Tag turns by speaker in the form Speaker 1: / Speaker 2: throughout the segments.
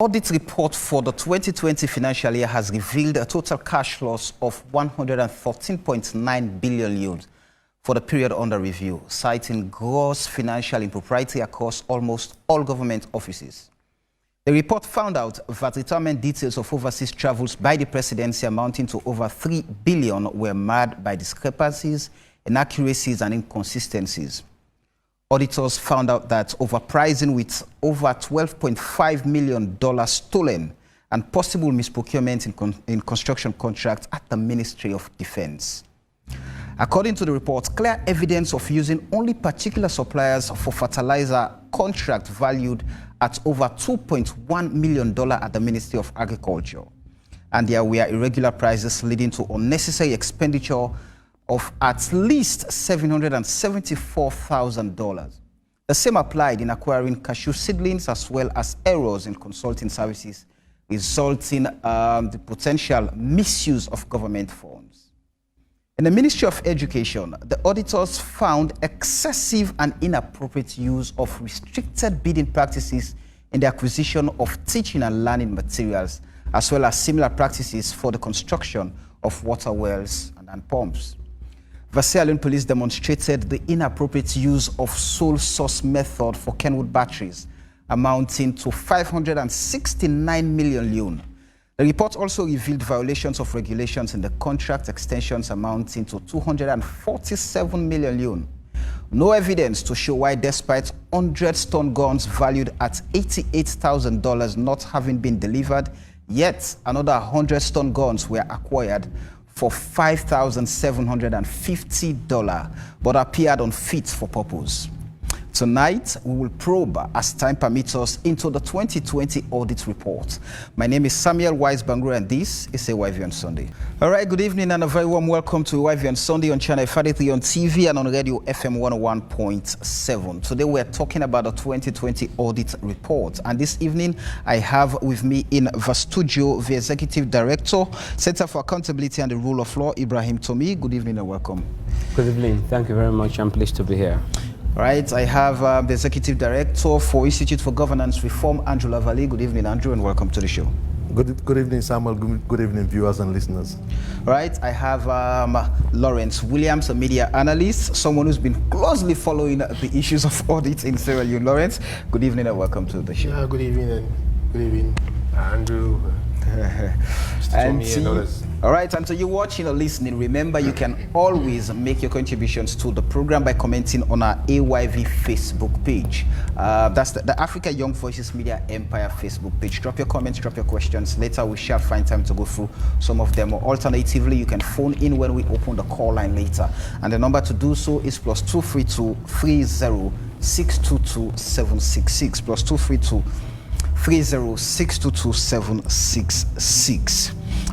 Speaker 1: Audit report for the 2020 financial year has revealed a total cash loss of 114.9 billion euros for the period under review, citing gross financial impropriety across almost all government offices. The report found out that retirement details of overseas travels by the presidency amounting to over 3 billion were marred by discrepancies, inaccuracies and inconsistencies. Auditors found out that overpricing with over $12.5 million stolen and possible misprocurement in construction contracts at the Ministry of Defense. According to the report, clear evidence of using only particular suppliers for fertilizer contract valued at over $2.1 million at the Ministry of Agriculture. And there were irregular prices leading to unnecessary expenditure of at least $774,000. The same applied in acquiring cashew seedlings as well as errors in consulting services, resulting in the potential misuse of government funds. In the Ministry of Education, the auditors found excessive and inappropriate use of restricted bidding practices in the acquisition of teaching and learning materials, as well as similar practices for the construction of water wells and pumps. Leone police demonstrated the inappropriate use of sole source method for Kenwood batteries, amounting to 569 million yuan. The report also revealed violations of regulations in the contract extensions amounting to 247 million yuan. No evidence to show why, despite 100 stun guns valued at $88,000 not having been delivered, yet another 100 stun guns were acquired for $5,750, but appeared unfit for purpose. Tonight, we will probe, as time permits us, into the 2020 audit report. My name is Samuel Wise-Bangura, and this is AYV on Sunday. All right, good evening and a very warm welcome to AYV on Sunday on Channel 53 on TV and on Radio FM 101.7. Today, we're talking about the 2020 audit report. And this evening, I have with me in the studio the Executive Director, Center for Accountability and the Rule of Law, Ibrahim Tomi. Good evening and welcome.
Speaker 2: Good evening. Thank you very much. I'm pleased to be here.
Speaker 1: All right, I have the Executive Director for Institute for Governance Reform, Andrew Lavali. Good evening, Andrew, and welcome to the show.
Speaker 3: Good evening, Samuel. Good evening, viewers and listeners.
Speaker 1: All right, I have Lawrence Williams, a media analyst, someone who's been closely following the issues of audit in Sierra Leone. Lawrence, good evening and welcome to the show.
Speaker 4: Yeah, good evening, Andrew.
Speaker 1: And all right, and so you're watching or listening, remember you can always make your contributions to the program by commenting on our AYV Facebook page. That's the Africa Young Voices Media Empire Facebook page. Drop your comments, drop your questions. Later we shall find time to go through some of them. Or alternatively, you can phone in when we open the call line later. And the number to do so is +232 30 622 766 +232 30622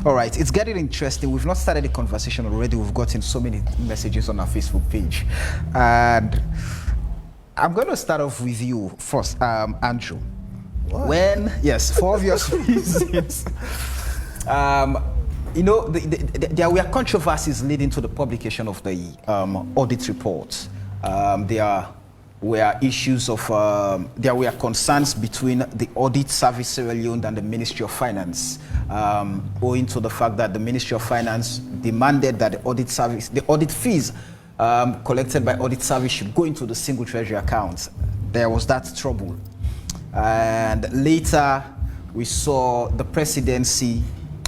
Speaker 1: All right, it's getting interesting. We've not started the conversation already. We've gotten so many messages on our Facebook page. And I'm going to start off with you first, Andrew.
Speaker 3: What?
Speaker 1: For obvious reasons, there were controversies leading to the publication of the audit report. There were concerns between the Audit Service Sierra Leone and the Ministry of Finance, owing to the fact that the Ministry of Finance demanded that the audit fees collected by Audit Service should go into the single treasury account. There was that trouble. And later, we saw the presidency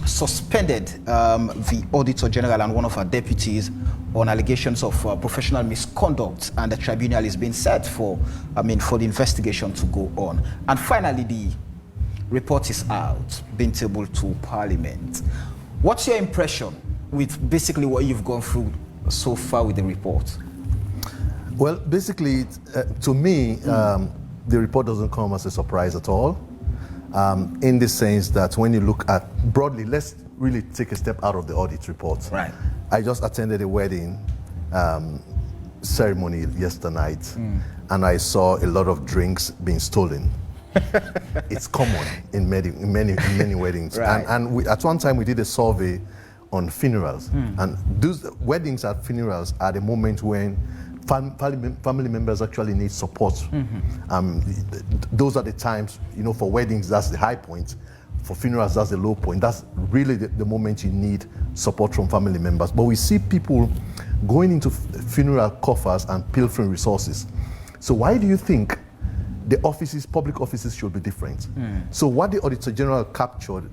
Speaker 1: suspended the Auditor General and one of our deputies on allegations of professional misconduct, and the tribunal is being set for the investigation to go on. And finally, the report is out, being tabled to Parliament. What's your impression with basically what you've gone through so far with the report?
Speaker 3: Well, basically, to me, the report doesn't come as a surprise at all. In the sense that when you look at broadly, let's really take a step out of the audit report.
Speaker 1: Right.
Speaker 3: I just attended a wedding ceremony yesterday night, and I saw a lot of drinks being stolen. It's common in many weddings.
Speaker 1: Right.
Speaker 3: And at one time we did a survey on funerals, and those weddings and funerals are the moment when family members actually need support. Those are the times, for weddings, that's the high point. For funerals, that's the low point. That's really the moment you need support from family members. But we see people going into funeral coffers and pilfering resources. So why do you think the public offices should be different? So what the Auditor General captured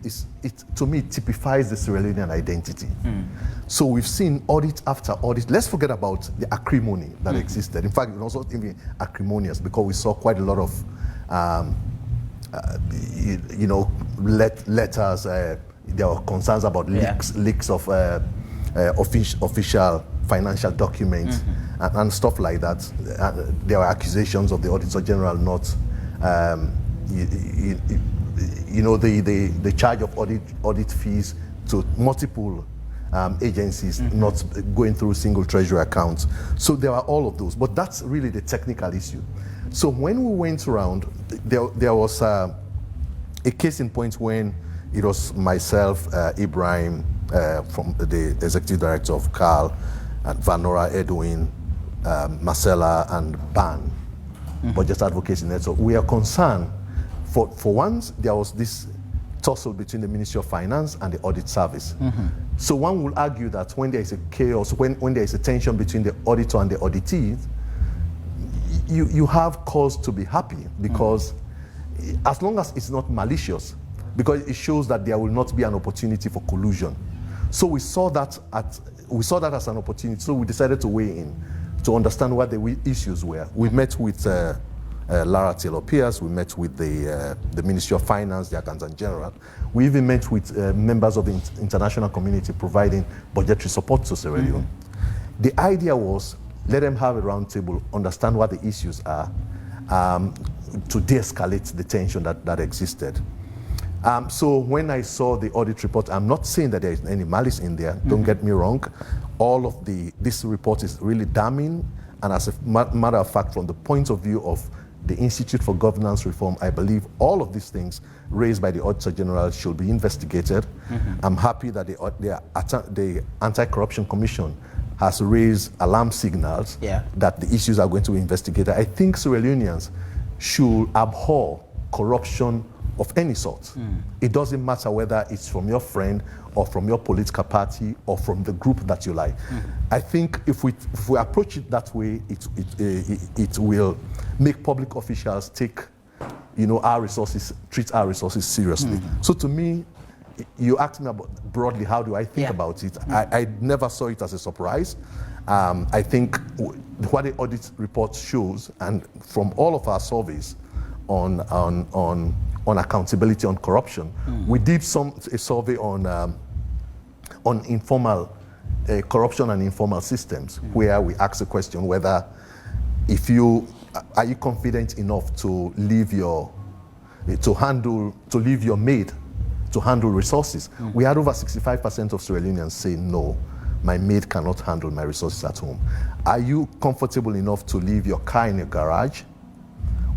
Speaker 3: to me, typifies the Sierra Leonean identity. So we've seen audit after audit. Let's forget about the acrimony that existed. In fact, it was also even acrimonious because we saw quite a lot of letters. There were concerns about leaks of official financial documents and stuff like that. There were accusations of the Auditor General not, the charge of audit fees to multiple agencies, not going through single treasury accounts. So there are all of those, but that's really the technical issue. So when we went around, there was a case in point when it was myself, Ibrahim, from the executive director of CAL, and Vanora, Edwin, Marcella, and Ban, Budget Advocacy Network. We are concerned, for once, there was this tussle between the Ministry of Finance and the Audit Service. So one will argue that when there is a chaos, when there is a tension between the auditor and the auditee, you have cause to be happy, because as long as it's not malicious, because it shows that there will not be an opportunity for collusion. So we saw that as an opportunity. So we decided to weigh in to understand what the issues were. We met with Lara Taylor Pierce. We met with the Ministry of Finance, the Accountant General. We even met with members of the international community providing budgetary support to Sierra Leone. The idea was, let them have a round table, understand what the issues are, to de-escalate the tension that existed. So when I saw the audit report, I'm not saying that there is any malice in there, don't get me wrong. All of this report is really damning, and as a matter of fact, from the point of view of the Institute for Governance Reform, I believe all of these things raised by the Auditor General should be investigated. I'm happy that the Anti-Corruption Commission has raised alarm signals that the issues are going to be investigated. I think Sierra Leoneans should abhor corruption of any sort. It doesn't matter whether it's from your friend or from your political party or from the group that you like. I think if we approach it that way, it will make public officials take, our resources, treat our resources seriously. So to me, you asked me about broadly, how do I think about it? I never saw it as a surprise. I think what the audit report shows, and from all of our surveys on accountability on corruption, we did a survey on informal corruption and informal systems, where we asked the question whether are you confident enough to leave your maid to handle resources. We had over 65% of Sierra Leoneans say, no, my maid cannot handle my resources at home. Are you comfortable enough to leave your car in a garage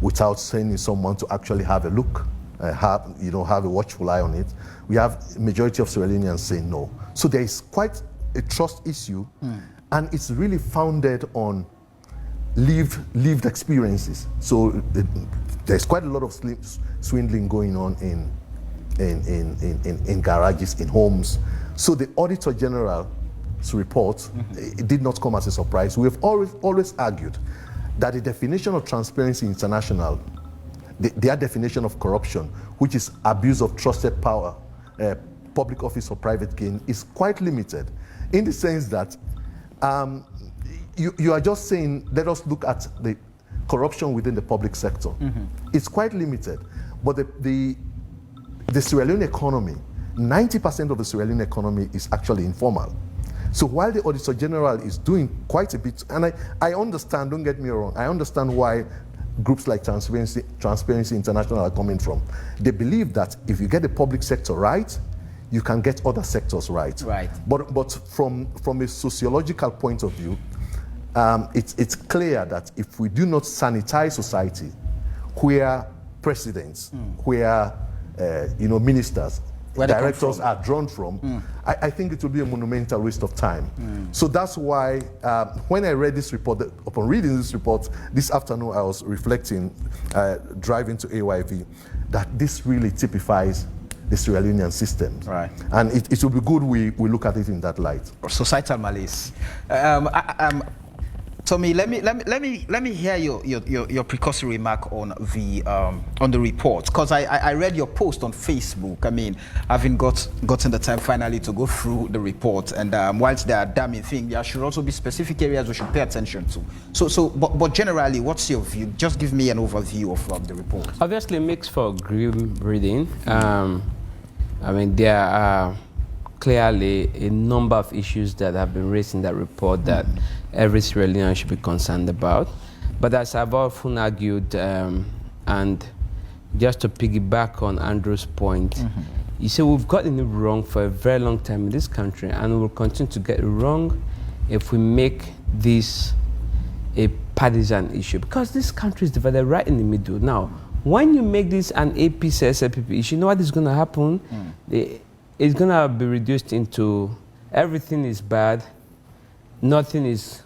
Speaker 3: without sending someone to actually have a look, have a watchful eye on it? We have a majority of Sierra Leoneans saying no. So there is quite a trust issue, and it's really founded on lived experiences. So there's quite a lot of swindling going on in garages, in homes. So the Auditor General's report, it did not come as a surprise. We have always argued that the definition of Transparency International, their definition of corruption, which is abuse of trusted power, public office or private gain, is quite limited, in the sense that you are just saying, let us look at the corruption within the public sector. It's quite limited, but the Sierra Leone economy, 90% of the Sierra Leone economy is actually informal. So while the Auditor General is doing quite a bit, and I understand, don't get me wrong, I understand why groups like Transparency International are coming from. They believe that if you get the public sector right, you can get other sectors right. But from a sociological point of view, it's clear that if we do not sanitize society, where presidents, where ministers, directors are drawn from, I think it will be a monumental waste of time. So that's why when I read this report, upon reading this report this afternoon, I was reflecting, driving to AYV, that this really typifies the Sierra Leonean system.
Speaker 1: Right.
Speaker 3: And it will be good we look at it in that light.
Speaker 1: Societal malaise. Tommy, let me hear your precursory remark on the report, because I read your post on Facebook. I mean, having gotten the time finally to go through the report, and whilst there are damning things, there should also be specific areas we should pay attention to. But generally, what's your view? Just give me an overview of the report.
Speaker 2: Obviously, it makes for grim reading. I mean, there are clearly a number of issues that have been raised in that report that every Sierra Leonean should be concerned about. But as I've often argued, and just to piggyback on Andrew's point, you see, we've gotten it wrong for a very long time in this country, and we'll continue to get it wrong if we make this a partisan issue, because this country is divided right in the middle. Now, when you make this an APC-SLPP issue, you know what is going to happen? It's going to be reduced into everything is bad, nothing is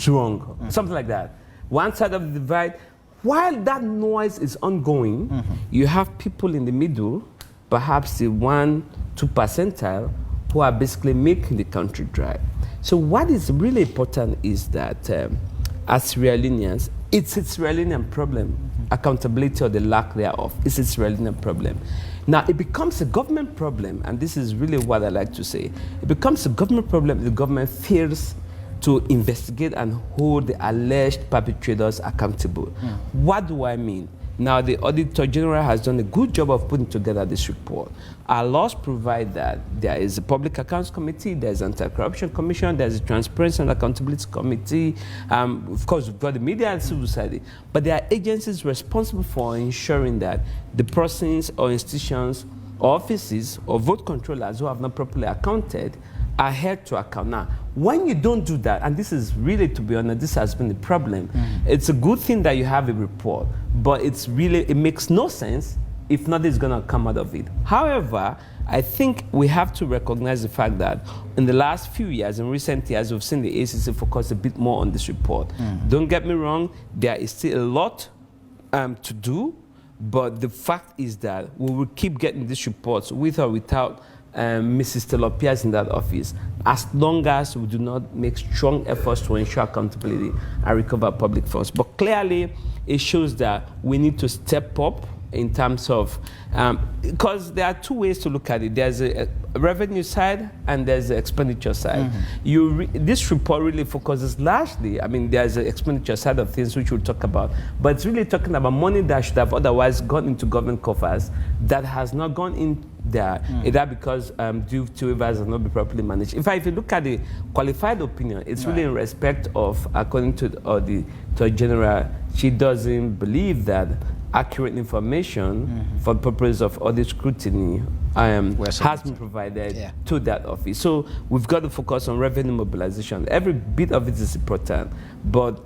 Speaker 2: wrong, something like that. One side of the divide, while that noise is ongoing, you have people in the middle, perhaps the 1-2 percentile, who are basically making the country dry. So what is really important is that as Sierra Leoneans, it's a Sierra Leonean problem. Accountability or the lack thereof is a Sierra Leonean problem. Now, it becomes a government problem, and this is really what I like to say. It becomes a government problem if the government fails to investigate and hold the alleged perpetrators accountable. What do I mean? Now, the Auditor General has done a good job of putting together this report. Our laws provide that there is a Public Accounts Committee, there's an Anti-Corruption Commission, there's a Transparency and Accountability Committee. Of course, we've got the media and civil society. But there are agencies responsible for ensuring that the persons or institutions or offices or vote controllers who have not properly accounted are held to account. Now, when you don't do that, and this is really, to be honest, this has been the problem. It's a good thing that you have a report, but it makes no sense if nothing is going to come out of it. However, I think we have to recognize the fact that in the last few years, in recent years, we've seen the ACC focus a bit more on this report. Don't get me wrong, there is still a lot to do, but the fact is that we will keep getting these reports with or without Mrs. Telopias in that office, as long as we do not make strong efforts to ensure accountability and recover public funds. But clearly, it shows that we need to step up in terms of, because there are two ways to look at it. There's a revenue side and there's the expenditure side. This report really focuses largely, I mean, there's an expenditure side of things which we'll talk about, but it's really talking about money that should have otherwise gone into government coffers that has not gone in there, either because due to waivers have not been properly managed. In fact, if you look at the qualified opinion, it's really in respect of, according to the Auditor General, she doesn't believe that accurate information for the purpose of audit scrutiny has been provided to that office. So we've got to focus on revenue mobilization. Every bit of it is important, but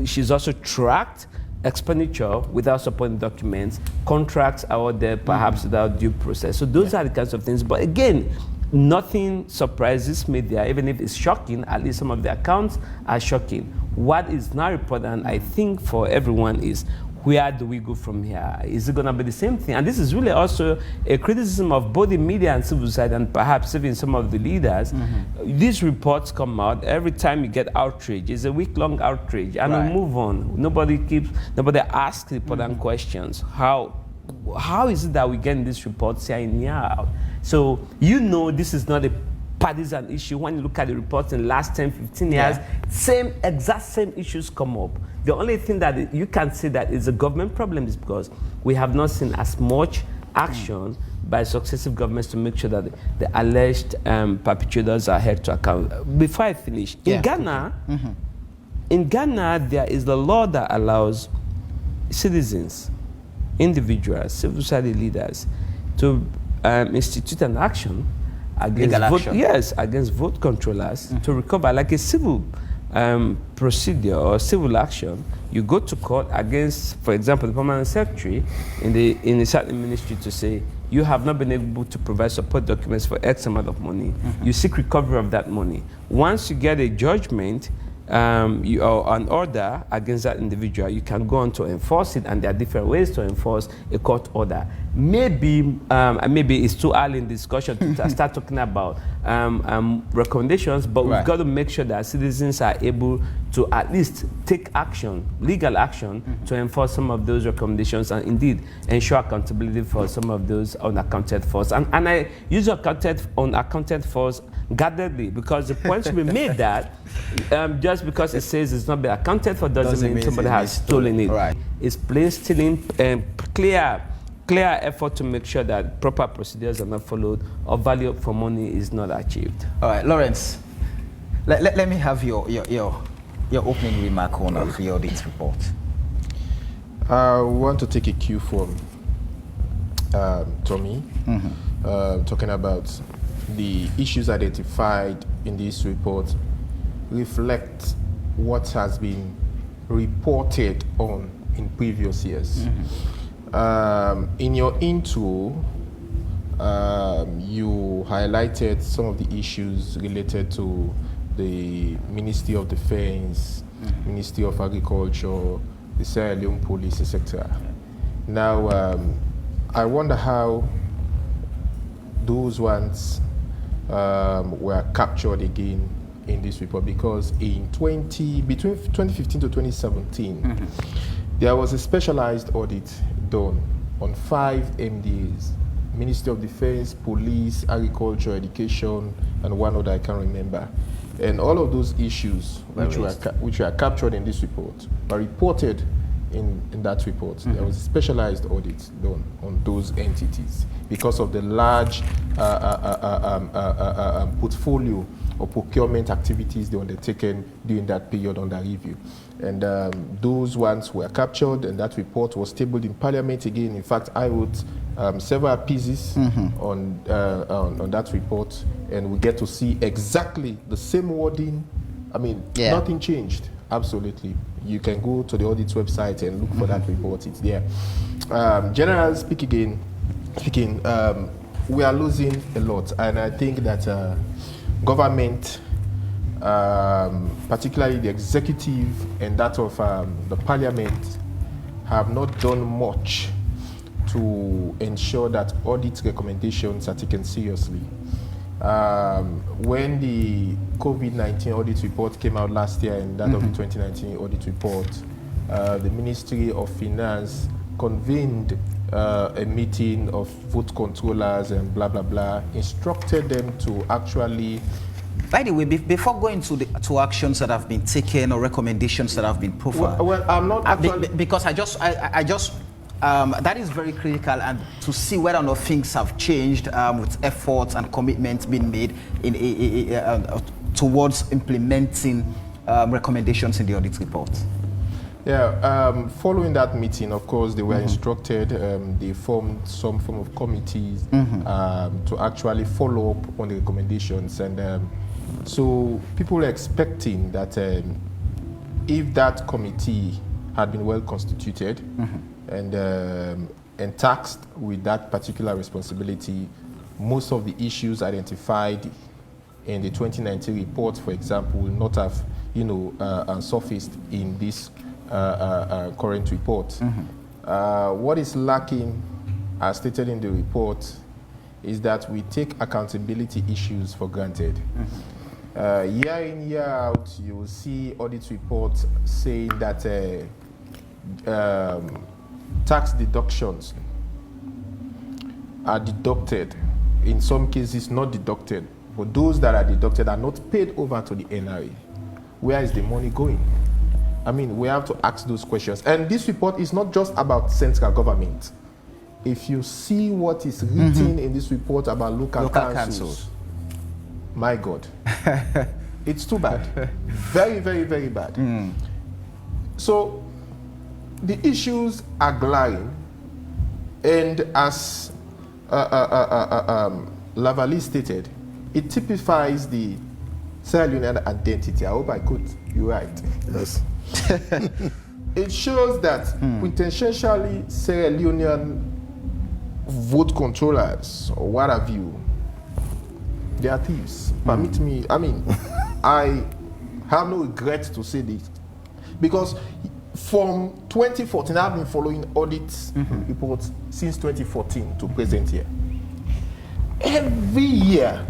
Speaker 2: she's also tracked expenditure without supporting documents, contracts out there perhaps without due process. So those are the kinds of things. But again, nothing surprises me there, even if it's shocking. At least some of the accounts are shocking. What is now important, I think, for everyone is, where do we go from here? Is it going to be the same thing? And this is really also a criticism of both the media and civil society, and perhaps even some of the leaders. These reports come out every time you get outrage. It's a week-long outrage, and we move on. Nobody asks the important questions. How is it that we get these reports year in, year out? So this is not a partisan issue. When you look at the reports in the last 10, 15 years, exact same issues come up. The only thing that you can say that is a government problem is because we have not seen as much action by successive governments to make sure that the alleged perpetrators are held to account. Before I finish, in Ghana, there is the law that allows citizens, individuals, civil society leaders to institute an action against against vote controllers to recover, like a civil procedure or civil action, you go to court against, for example, the permanent secretary in a certain ministry to say, you have not been able to provide support documents for X amount of money. You seek recovery of that money. Once you get a judgment, or an order against that individual, you can go on to enforce it, and there are different ways to enforce a court order. Maybe it's too early in discussion to start talking about recommendations, but we've got to make sure that citizens are able to at least take action, legal action, to enforce some of those recommendations and indeed ensure accountability for some of those unaccounted for. And I use unaccounted for guardedly, because the point should be made that just because it says it's not been accounted for doesn't mean somebody has stolen it.
Speaker 1: Right.
Speaker 2: It's plain stealing, clear effort to make sure that proper procedures are not followed or value for money is not achieved.
Speaker 1: All right, Lawrence, let me have your opening remark on the audit report.
Speaker 4: I want to take a cue from Tommy, talking about the issues identified in this report reflect what has been reported on in previous years. In your intro, you highlighted some of the issues related to the Ministry of Defense, Ministry of Agriculture, the Sierra Leone Police, etc. Now, I wonder how those ones were captured again in this report, because in between 2015 to 2017, there was a specialized audit done on 5 MDAs: Ministry of Defense, Police, Agriculture, Education, and one other I can't remember. And all of those issues which were captured in this report were reported in that report. There was a specialized audit done on those entities because of the large portfolio or procurement activities they undertaken during that period under review. And those ones were captured, and that report was tabled in Parliament again. In fact, I wrote several pieces on that report, and we get to see exactly the same wording. I mean, nothing changed. Absolutely. You can go to the audit's website and look for that report. It's there. Generally speaking, we are losing a lot, and I think that government, particularly the executive and that of the parliament, have not done much to ensure that audit recommendations are taken seriously. When the COVID-19 audit report came out last year and that of the 2019 audit report, the Ministry of Finance convened a meeting of vote controllers and blah, blah, blah, instructed them to actually...
Speaker 1: By the way, before going to actions that have been taken or recommendations that have been profiled,
Speaker 4: well, I'm not actually...
Speaker 1: because I just that is very critical, and to see whether or not things have changed with efforts and commitments being made towards implementing recommendations in the audit report.
Speaker 4: Yeah, following that meeting, of course, they were instructed, they formed some form of committees to actually follow up on the recommendations. And so people are expecting that if that committee had been well constituted and tasked with that particular responsibility, most of the issues identified in the 2019 report, for example, will not have, surfaced in this current report. What is lacking, as stated in the report, is that we take accountability issues for granted. Year in, year out, you will see audit reports saying that tax deductions are deducted, in some cases not deducted, but those that are deducted are not paid over to the NRA. Where is the money going? I mean, we have to ask those questions. And this report is not just about central government. If you see what is written in this report about local councils, my God, it's too bad. Very, very, very bad. So the issues are glaring, and as Lavali stated, it typifies the Sierra Leonean identity. I hope I could You're right.
Speaker 3: Yes.
Speaker 4: It shows that quintessentially Sierra Leonean vote controllers or what have you, they are thieves. Permit me, I mean, I have no regret to say this, because from 2014, I've been following audit reports since 2014 to present year. Every year,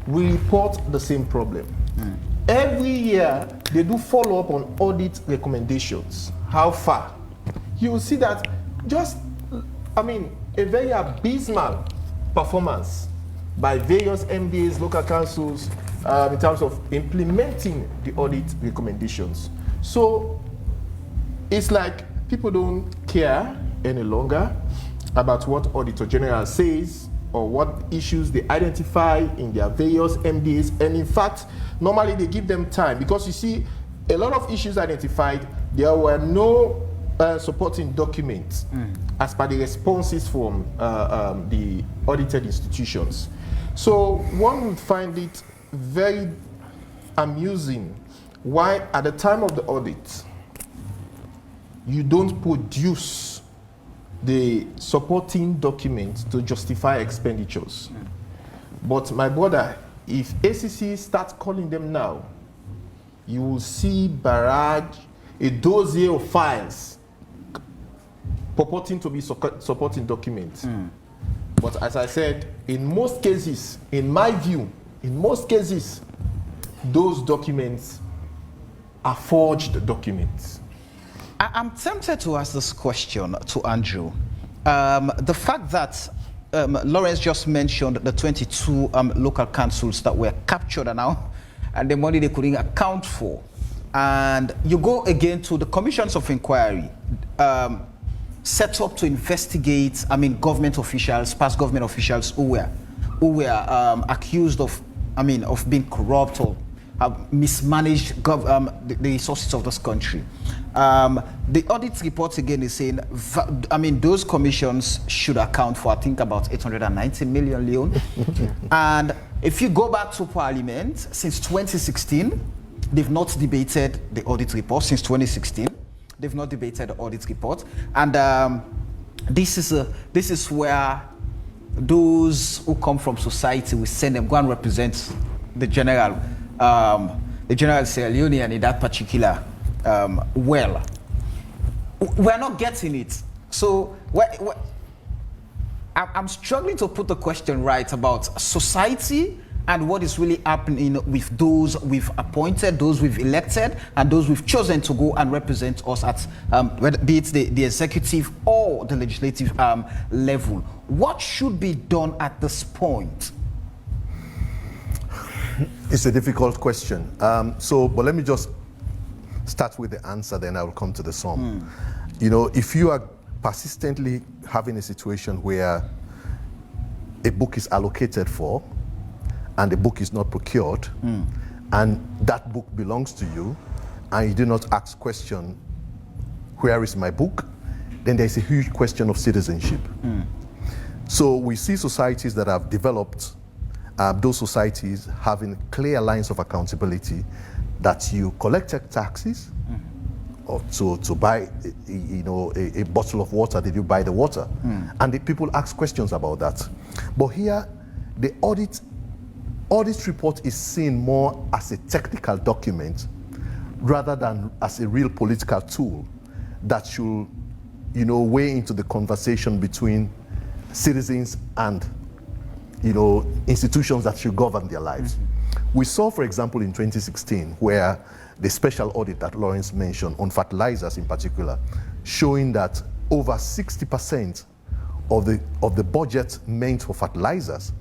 Speaker 4: we report the same problem. Every year, they do follow up on audit recommendations. How far? You will see that just, I mean, a very abysmal performance by various MDAs, local councils, in terms of implementing the audit recommendations. So it's like people don't care any longer about what Auditor General says or what issues they identify in their various MDAs. And in fact, normally they give them time, because you see, a lot of issues identified, there were no supporting documents as per the responses from the audited institutions. So one would find it very amusing why at the time of the audit, you don't produce the supporting documents to justify expenditures. But my brother, if ACC starts calling them now, you will see barrage, a dossier of files purporting to be supporting documents. But as I said, in most cases, in my view, in most cases, those documents are forged documents.
Speaker 1: I'm tempted to ask this question to Andrew. The fact that Lawrence just mentioned the 22 local councils that were captured and the money they couldn't account for. And you go again to the commissions of inquiry set up to investigate, government officials, past government officials who were accused of being corrupt or have mismanaged the resources of this country. The audit report again is saying, those commissions should account for, I think, about 890 million, Leone. And if you go back to Parliament, since 2016, they've not debated the audit report. Since 2016, they've not debated the audit report. And this is where those who come from society, we send them, go and represent the general Sierra Leonean in that particular well. We're not getting it. So I'm struggling to put the question right about society and what is really happening with those we've appointed, those we've elected, and those we've chosen to go and represent us at, be it the executive or the legislative level. What should be done at this point?
Speaker 3: It's a difficult question. But let me just start with the answer, then I will come to the sum. You know, if you are persistently having a situation where a book is allocated for and the book is not procured, and that book belongs to you, and you do not ask question, where is my book? Then there's a huge question of citizenship. So we see societies that have developed, those societies having clear lines of accountability, that you collected taxes, or to buy, a bottle of water. Did you buy the water? And the people ask questions about that. But here, the audit report is seen more as a technical document rather than as a real political tool that should, weigh into the conversation between citizens and, institutions that should govern their lives. We saw, for example, in 2016, where the special audit that Lawrence mentioned on fertilizers in particular, showing that over 60% of the budget meant for fertilizers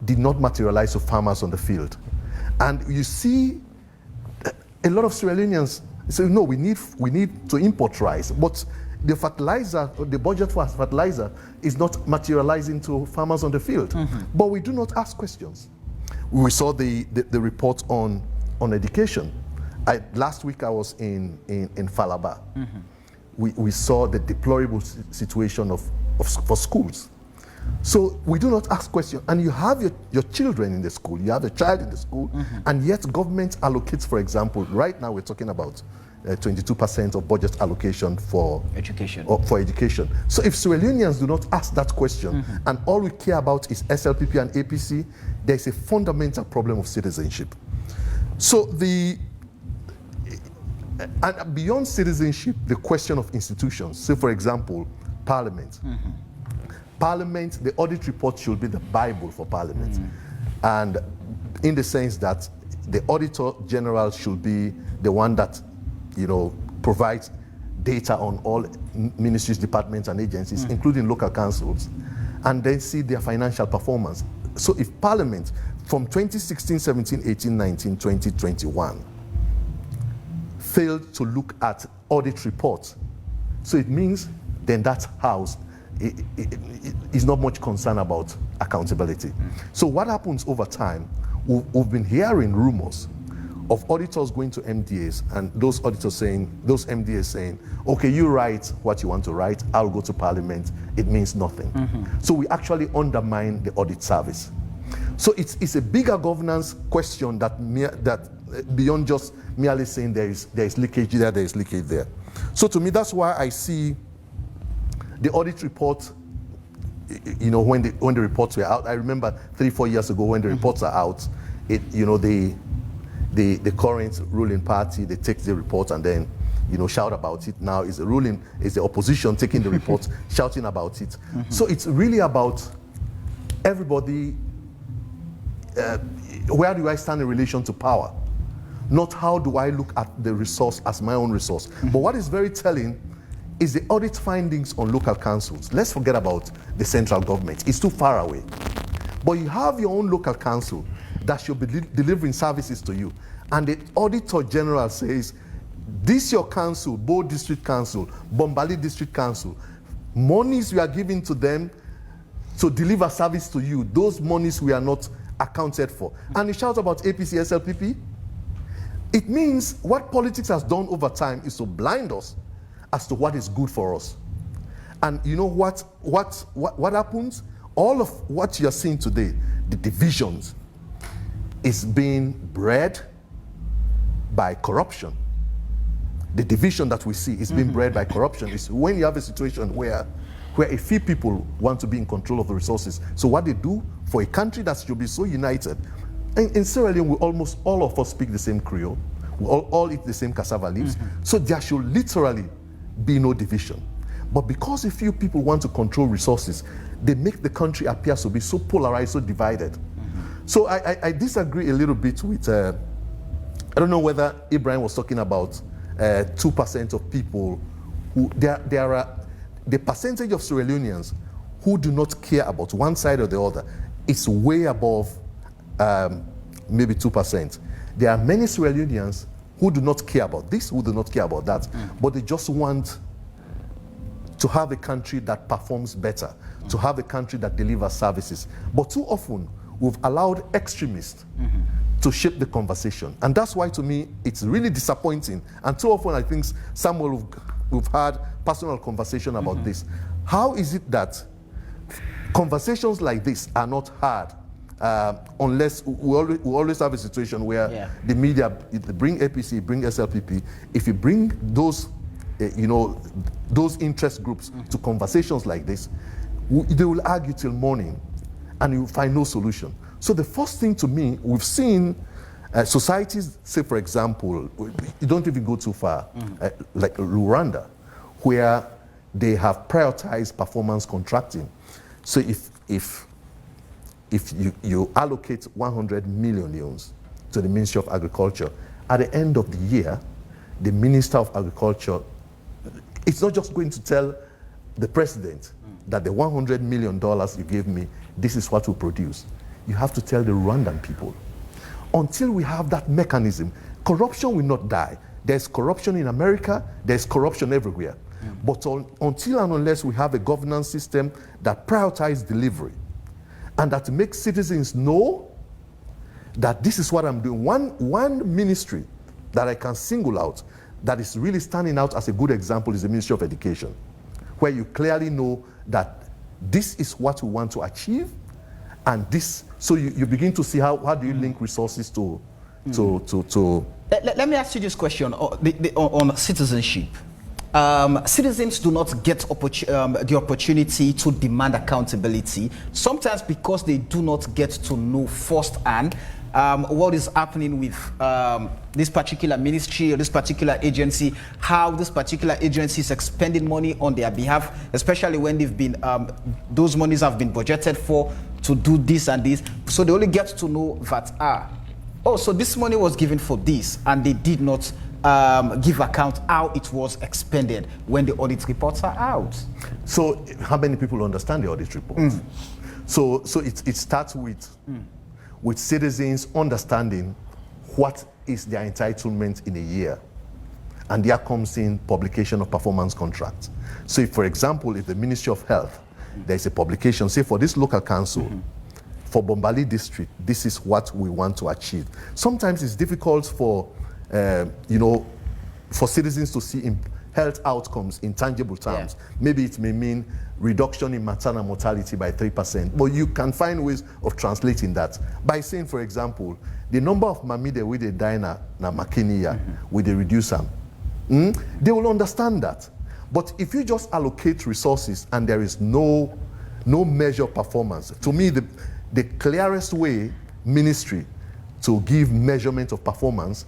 Speaker 3: did not materialize to farmers on the field. And you see a lot of Sierra Leoneans say, no, we need to import rice, but the fertilizer, the budget for fertilizer is not materializing to farmers on the field. But we do not ask questions. We saw the report on education. Last week I was in Falaba. We saw the deplorable situation for schools. So we do not ask questions. And you have your children in the school, you have a child in the school, and yet government allocates, for example, right now we're talking about 22% of budget allocation for
Speaker 1: Education.
Speaker 3: for education. So if Sierra Leoneans do not ask that question, and all we care about is SLPP and APC, there's a fundamental problem of citizenship. So and beyond citizenship, the question of institutions. So for example, Parliament. Parliament, the audit report should be the Bible for Parliament. And in the sense that the Auditor General should be the one that, provides data on all ministries, departments, and agencies, including local councils, and then see their financial performance. So if Parliament, from 2016, 17, 18, 19, 20, 21, failed to look at audit reports, so it means then that house is not much concerned about accountability. So what happens over time, we've been hearing rumors of auditors going to MDAs and those MDAs saying, okay, you write what you want to write, I'll go to Parliament, it means nothing. So we actually undermine the audit service. So it's a bigger governance question that beyond just merely saying there is leakage there is leakage there. So to me, that's why I see the audit report, when the reports were out. I remember 3-4 years ago when the reports are out, the current ruling party, they take the report and then, shout about it. Now is the opposition taking the report, shouting about it. So it's really about everybody, where do I stand in relation to power? Not how do I look at the resource as my own resource. But what is very telling is the audit findings on local councils. Let's forget about the central government. It's too far away. But you have your own local council that should be delivering services to you. And the Auditor General says, this your council, Bo District Council, Bombali District Council, monies we are giving to them to deliver service to you, those monies we are not accounted for. And you shout about APC, SLPP. It means what politics has done over time is to blind us as to what is good for us. And you know what happens? All of what you're seeing today, the divisions, is being bred by corruption. The division that we see is being bred by corruption. It's when you have a situation where a few people want to be in control of the resources. So what they do for a country that should be so united, in Sierra Leone, almost all of us speak the same Creole. We all eat the same cassava leaves. So there should literally be no division. But because a few people want to control resources, they make the country appear to be so polarized, so divided. So I disagree a little bit with, I don't know whether Ibrahim was talking about 2% of people who, there are, the percentage of Sierra Leoneans who do not care about one side or the other is way above maybe 2%. There are many Sierra Leoneans who do not care about this, who do not care about that, but they just want to have a country that performs better, to have a country that delivers services. But too often, we've allowed extremists to shape the conversation. And that's why, to me, it's really disappointing. And too often, I think, Samuel, we've had personal conversation about this. How is it that conversations like this are not hard unless we always have a situation where the media, they bring APC, bring SLPP. If you bring those, those interest groups to conversations like this, they will argue till morning and you will find no solution. So the first thing to me, we've seen societies, say for example, you don't even go too far, like Rwanda, where they have prioritized performance contracting. So if you allocate 100 million leones to the Ministry of Agriculture, at the end of the year, the Minister of Agriculture, it's not just going to tell the president that the $100 million you gave me, this is what will produce. You have to tell the Rwandan people. Until we have that mechanism, corruption will not die. There's corruption in America, there's corruption everywhere. But until and unless we have a governance system that prioritizes delivery and that makes citizens know that this is what I'm doing. One ministry that I can single out that is really standing out as a good example is the Ministry of Education, where you clearly know that this is what we want to achieve, and this, so you begin to see how do you link resources to.
Speaker 1: Let me ask you this question on citizenship. Citizens do not get the opportunity to demand accountability, sometimes because they do not get to know firsthand what is happening with this particular ministry or this particular agency, how this particular agency is expending money on their behalf, especially when they've been, those monies have been budgeted for to do this and this. So they only get to know that, oh, so this money was given for this, and they did not give account how it was expended when the audit reports are out.
Speaker 3: So how many people understand the audit reports? So it starts with citizens understanding what is their entitlement in a year. And there comes in publication of performance contracts. So if, for example, if the Ministry of Health, there's a publication, say for this local council, for Bombali district, this is what we want to achieve. Sometimes it's difficult for, for citizens to see health outcomes in tangible terms. Yeah. Maybe it may mean reduction in maternal mortality by 3%, but you can find ways of translating that by saying, for example, the number of mamide with a diner na makiniya with a reducer, they will understand that. But if you just allocate resources and there is no measure of performance, to me the clearest way ministry to give measurement of performance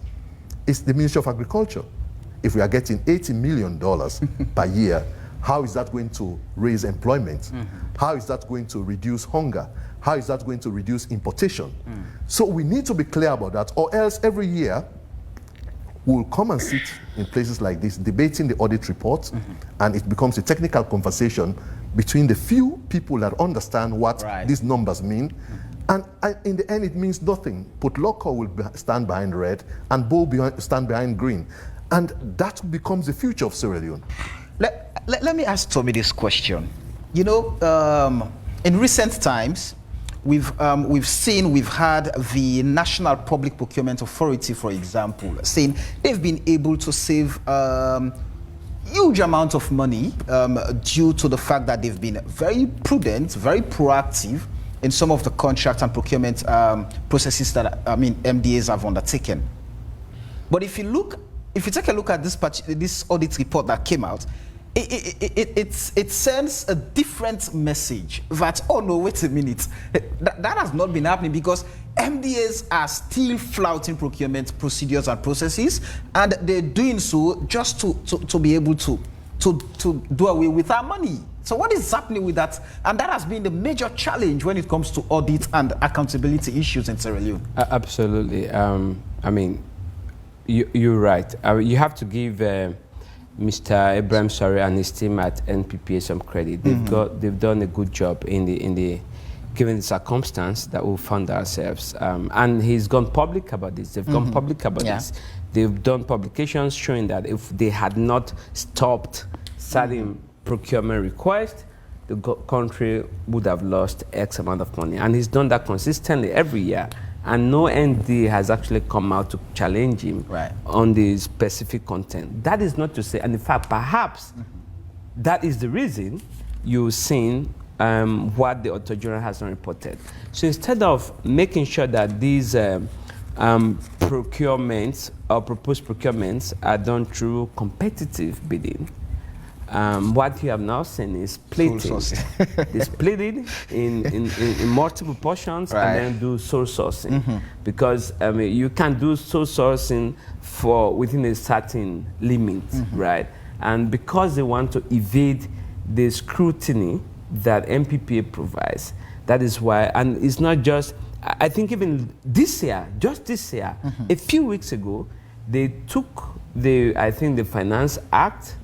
Speaker 3: is the Ministry of Agriculture. If we are getting $80 million per year, how is that going to raise employment? How is that going to reduce hunger? How is that going to reduce importation? So we need to be clear about that, or else every year we'll come and sit in places like this debating the audit report, and it becomes a technical conversation between the few people that understand what these numbers mean. And in the end, it means nothing. Putloko will stand behind red, and Bo stand behind green. And that becomes the future of Sierra Leone.
Speaker 1: Let me ask Tommy this question. You know, in recent times, we've had the National Public Procurement Authority, for example, saying they've been able to save huge amount of money due to the fact that they've been very prudent, very proactive in some of the contract and procurement processes that MDAs have undertaken. But if you take a look at this audit report that came out, it sends a different message that, oh no, wait a minute, that has not been happening, because MDAs are still flouting procurement procedures and processes, and they're doing so just to be able to do away with our money. So what is happening with that? And that has been the major challenge when it comes to audit and accountability issues in Sierra Leone.
Speaker 2: Absolutely. You're right. You have to give Mr. Ibrahim and his team at NPPA some credit. They've done a good job in the given the circumstance that we found ourselves. And he's gone public about this. They've gone public about this. They've done publications showing that if they had not stopped certain procurement requests, the country would have lost X amount of money. And he's done that consistently every year. And no ND has actually come out to challenge him on the specific content. That is not to say, and in fact, perhaps that is the reason you're seeing what the Auditor General has not reported. So instead of making sure that these procurements or proposed procurements are done through competitive bidding, what you have now seen is splitting. It's splitting in multiple portions and then do sole sourcing. Because you can do sole sourcing for within a certain limit, right? And because they want to evade the scrutiny that MPPA provides, that is why, and it's not just, I think even this year, just this year, a few weeks ago, they took the Finance Act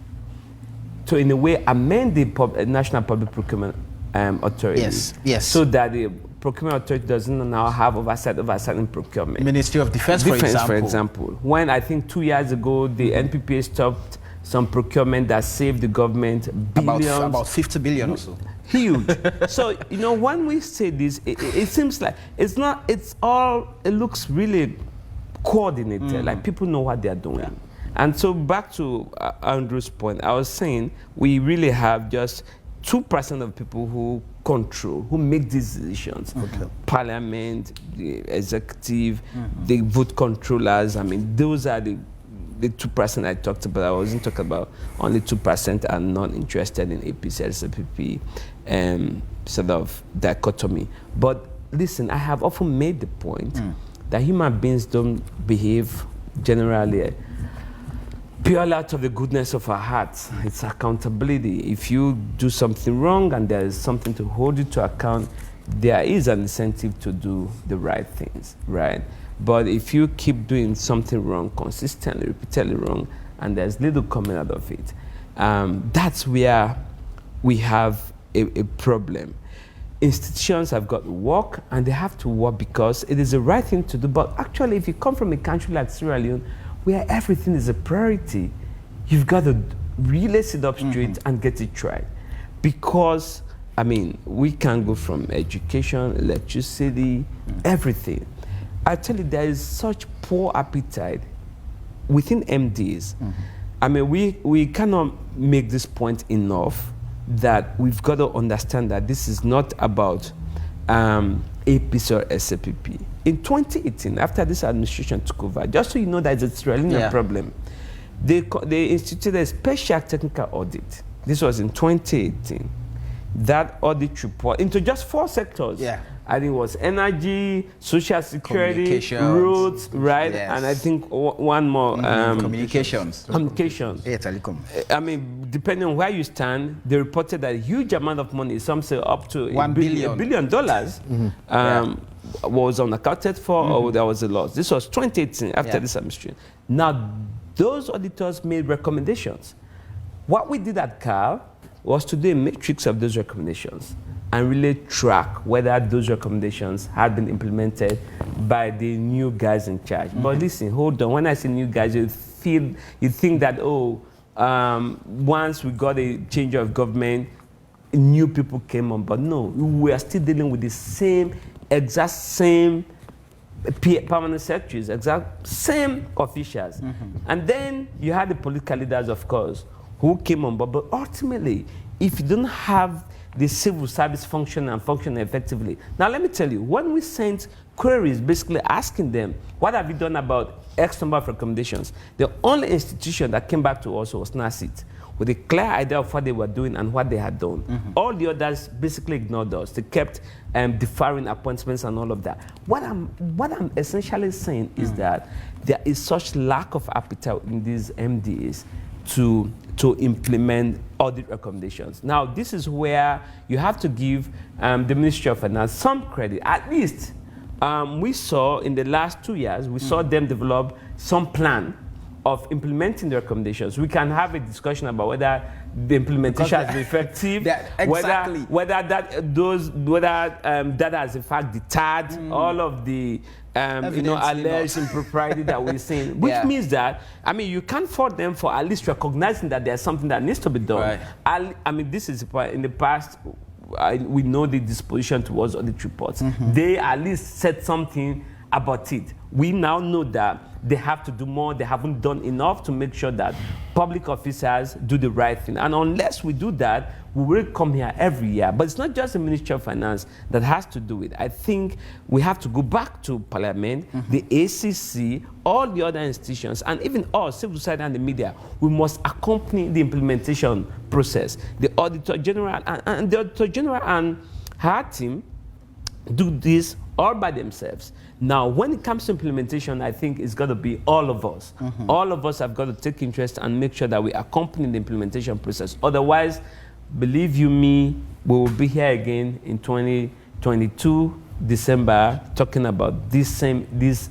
Speaker 2: to, in a way, amend the National Public Procurement Authority.
Speaker 1: Yes.
Speaker 2: So that the Procurement Authority doesn't now have oversight over certain procurement.
Speaker 1: Ministry of Defense,
Speaker 2: for example. When I think 2 years ago, the NPPA stopped some procurement that saved the government billions.
Speaker 1: About 50 billion or so.
Speaker 2: Huge. So, you know, when we say this, it seems like it looks really coordinated, like people know what they're doing. And so back to Andrew's point, I was saying we really have just 2% of people who control, who make these decisions. Parliament, the executive, the vote controllers. I mean, those are the 2% I talked about. I wasn't talking about only 2% are not interested in APC, SPP, sort of dichotomy. But listen, I have often made the point that human beings don't behave generally purely out of the goodness of our hearts. It's accountability. If you do something wrong and there is something to hold you to account, there is an incentive to do the right things, right? But if you keep doing something wrong, consistently, repeatedly wrong, and there's little coming out of it, that's where we have a problem. Institutions have got to work, and they have to work because it is the right thing to do. But actually, if you come from a country like Sierra Leone, where everything is a priority, you've got to really sit up straight and get it right. Because, I mean, we can go from education, electricity, everything. I tell you, there is such poor appetite within MDs. I mean, we cannot make this point enough that we've got to understand that this is not about APC or SPP. In 2018, after this administration took over, just so you know that it's a Sierra Leone problem, they instituted a special technical audit. This was in 2018. That audit report into just 4 sectors. I think it was energy, social security, roads, right?
Speaker 1: Yes.
Speaker 2: And I think one more.
Speaker 1: Communications.
Speaker 2: Communications.
Speaker 1: Yeah, telecom.
Speaker 2: I mean, depending on where you stand, they reported that a huge amount of money, some say up to $1 billion, was unaccounted for, or there was a loss. This was 2018, after this administration. Now, those auditors made recommendations. What we did at CAL was to do a matrix of those recommendations and really track whether those recommendations had been implemented by the new guys in charge. But listen, hold on. When I say new guys, you think that, once we got a change of government, new people came on. But no, we are still dealing with the exact same permanent secretaries, exact same officials. And then you had the political leaders, of course, who came on board. But ultimately, if you don't have the civil service function effectively. Now, let me tell you, when we sent queries basically asking them, what have you done about X number of recommendations? The only institution that came back to us was NACIT, with a clear idea of what they were doing and what they had done. All the others basically ignored us. They kept deferring appointments and all of that. What I'm essentially saying is that there is such lack of appetite in these MDs to implement audit recommendations. Now, this is where you have to give the Ministry of Finance some credit. At least we saw in the last 2 years, we saw them develop some plan of implementing the recommendations. We can have a discussion about whether the implementation has been effective, whether that has in fact deterred all of the alleged impropriety that we're seeing, which means that, I mean, you can't fault them for at least recognizing that there's something that needs to be done. I mean, this is in the past. We know the disposition towards audit reports. They at least said something about it. We now know that they have to do more. They haven't done enough to make sure that public officers do the right thing. And unless we do that, we will come here every year. But it's not just the Ministry of Finance that has to do it. I think we have to go back to Parliament, the ACC, all the other institutions, and even us, civil society and the media. We must accompany the implementation process. The Auditor General and her team do this all by themselves. Now, when it comes to implementation, I think it's got to be all of us. All of us have got to take interest and make sure that we accompany the implementation process. Otherwise, believe you me, we will be here again in 2022, December, talking about these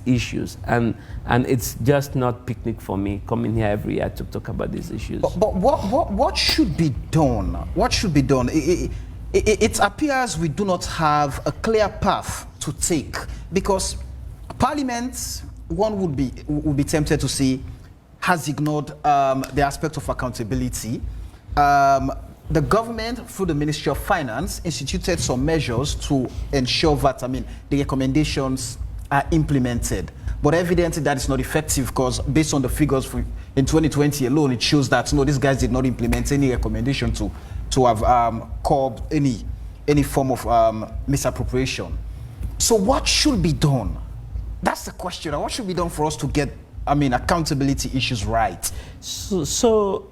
Speaker 2: issues. And it's just not picnic for me coming here every year to talk about these issues.
Speaker 1: But what should be done? What should be done? It appears we do not have a clear path to take, because Parliament, one would be tempted to say, has ignored the aspect of accountability. The government, through the Ministry of Finance, instituted some measures to ensure that, the recommendations are implemented. But evidently that is not effective, because based on the figures in 2020 alone, it shows that, no, these guys did not implement any recommendation to to have curbed any form of misappropriation. So what should be done? That's the question. What should be done for us to get, accountability issues right?
Speaker 2: So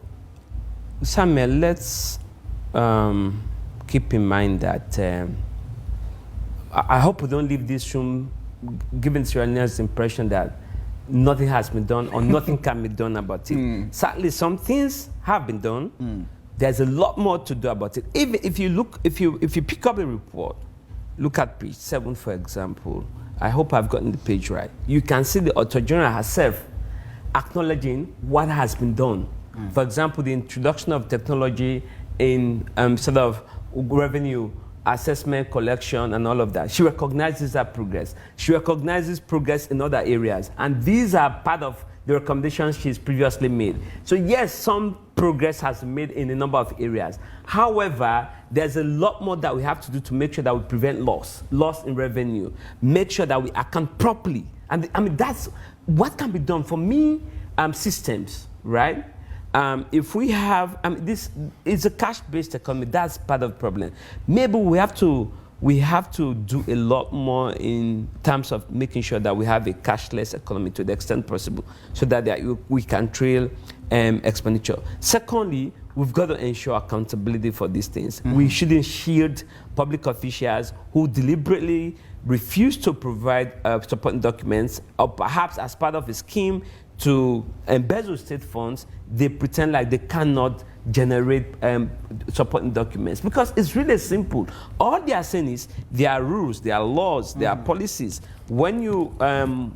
Speaker 2: Samuel, let's keep in mind that I hope we don't leave this room giving Sierra Leoneans the impression that nothing has been done or nothing can be done about it. Sadly, some things have been done. There's a lot more to do about it. Even if you pick up a report, look at page 7, for example. I hope I've gotten the page right. You can see the Auditor General herself acknowledging what has been done. For example, the introduction of technology in sort of revenue assessment, collection, and all of that. She recognizes that progress. She recognizes progress in other areas. And these are part of the recommendations she's previously made. So yes, some progress has been made in a number of areas. However, there's a lot more that we have to do to make sure that we prevent loss in revenue, make sure that we account properly. And that's what can be done. For me, systems, right? If we have, this is a cash-based economy, that's part of the problem. Maybe we have to do a lot more in terms of making sure that we have a cashless economy to the extent possible, so that we can trail expenditure. Secondly, we've got to ensure accountability for these things. We shouldn't shield public officials who deliberately refuse to provide supporting documents, or perhaps as part of a scheme to embezzle state funds, they pretend like they cannot generate supporting documents. Because it's really simple. All they are saying is there are rules, there are laws, there are policies. When you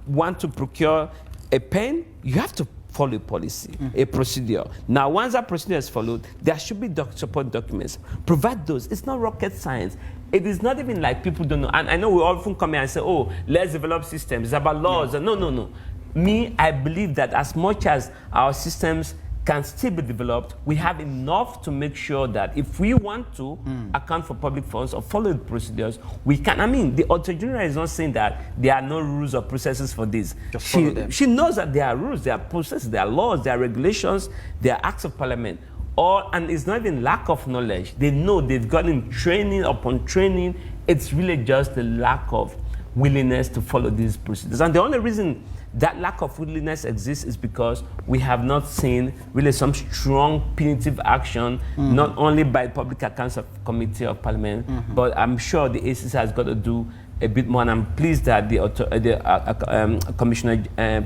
Speaker 2: want to procure a pen, you have to follow a policy, a procedure. Now, once that procedure is followed, there should be supporting documents. Provide those. It's not rocket science. It is not even like people don't know. And I know we often come here and say, oh, let's develop systems. It's about laws. No. Me, I believe that as much as our systems can still be developed, we have enough to make sure that if we want to account for public funds or follow the procedures, we can. The Auditor General is not saying that there are no rules or processes for this. She knows that there are rules, there are processes, there are laws, there are regulations, there are acts of parliament. And it's not even lack of knowledge. They know, they've gotten training upon training. It's really just the lack of willingness to follow these procedures. And the only reason that lack of willingness exists is because we have not seen really some strong punitive action, not only by the Public Accounts Committee of Parliament, but I'm sure the ACC has got to do a bit more. And I'm pleased that the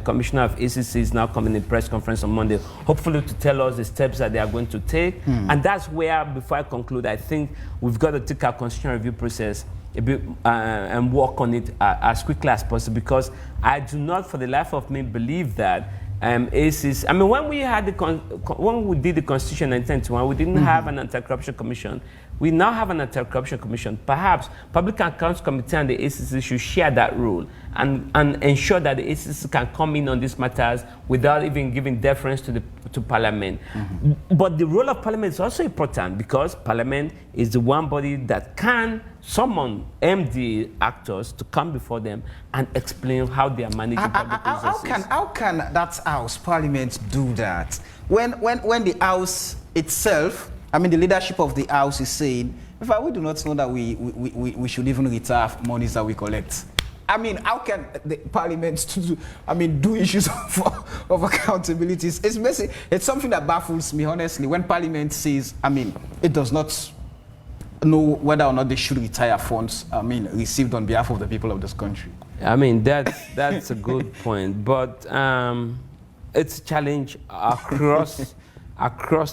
Speaker 2: Commissioner of ACC is now coming in a press conference on Monday, hopefully to tell us the steps that they are going to take. And that's where, before I conclude, I think we've got to take our constitutional review process a bit and work on it as quickly as possible, because I do not, for the life of me, believe that ACC. When we had when we did the Constitution in 1991, we didn't have an anti-corruption commission. We now have an anti-corruption commission. Perhaps Public Accounts Committee and the ACC should share that role and ensure that the ACC can come in on these matters without even giving deference to Parliament. But the role of Parliament is also important, because Parliament is the one body that can summon MD actors to come before them and explain how they are managing public resources.
Speaker 1: How can that House, Parliament, do that? When the House itself, the leadership of the House is saying, in fact, we do not know that we should even retire monies that we collect. How can the Parliament do issues of accountability? It's messy. It's something that baffles me, honestly, when Parliament says, it does not know whether or not they should retire funds, received on behalf of the people of this country.
Speaker 2: That's a good point, but it's a challenge across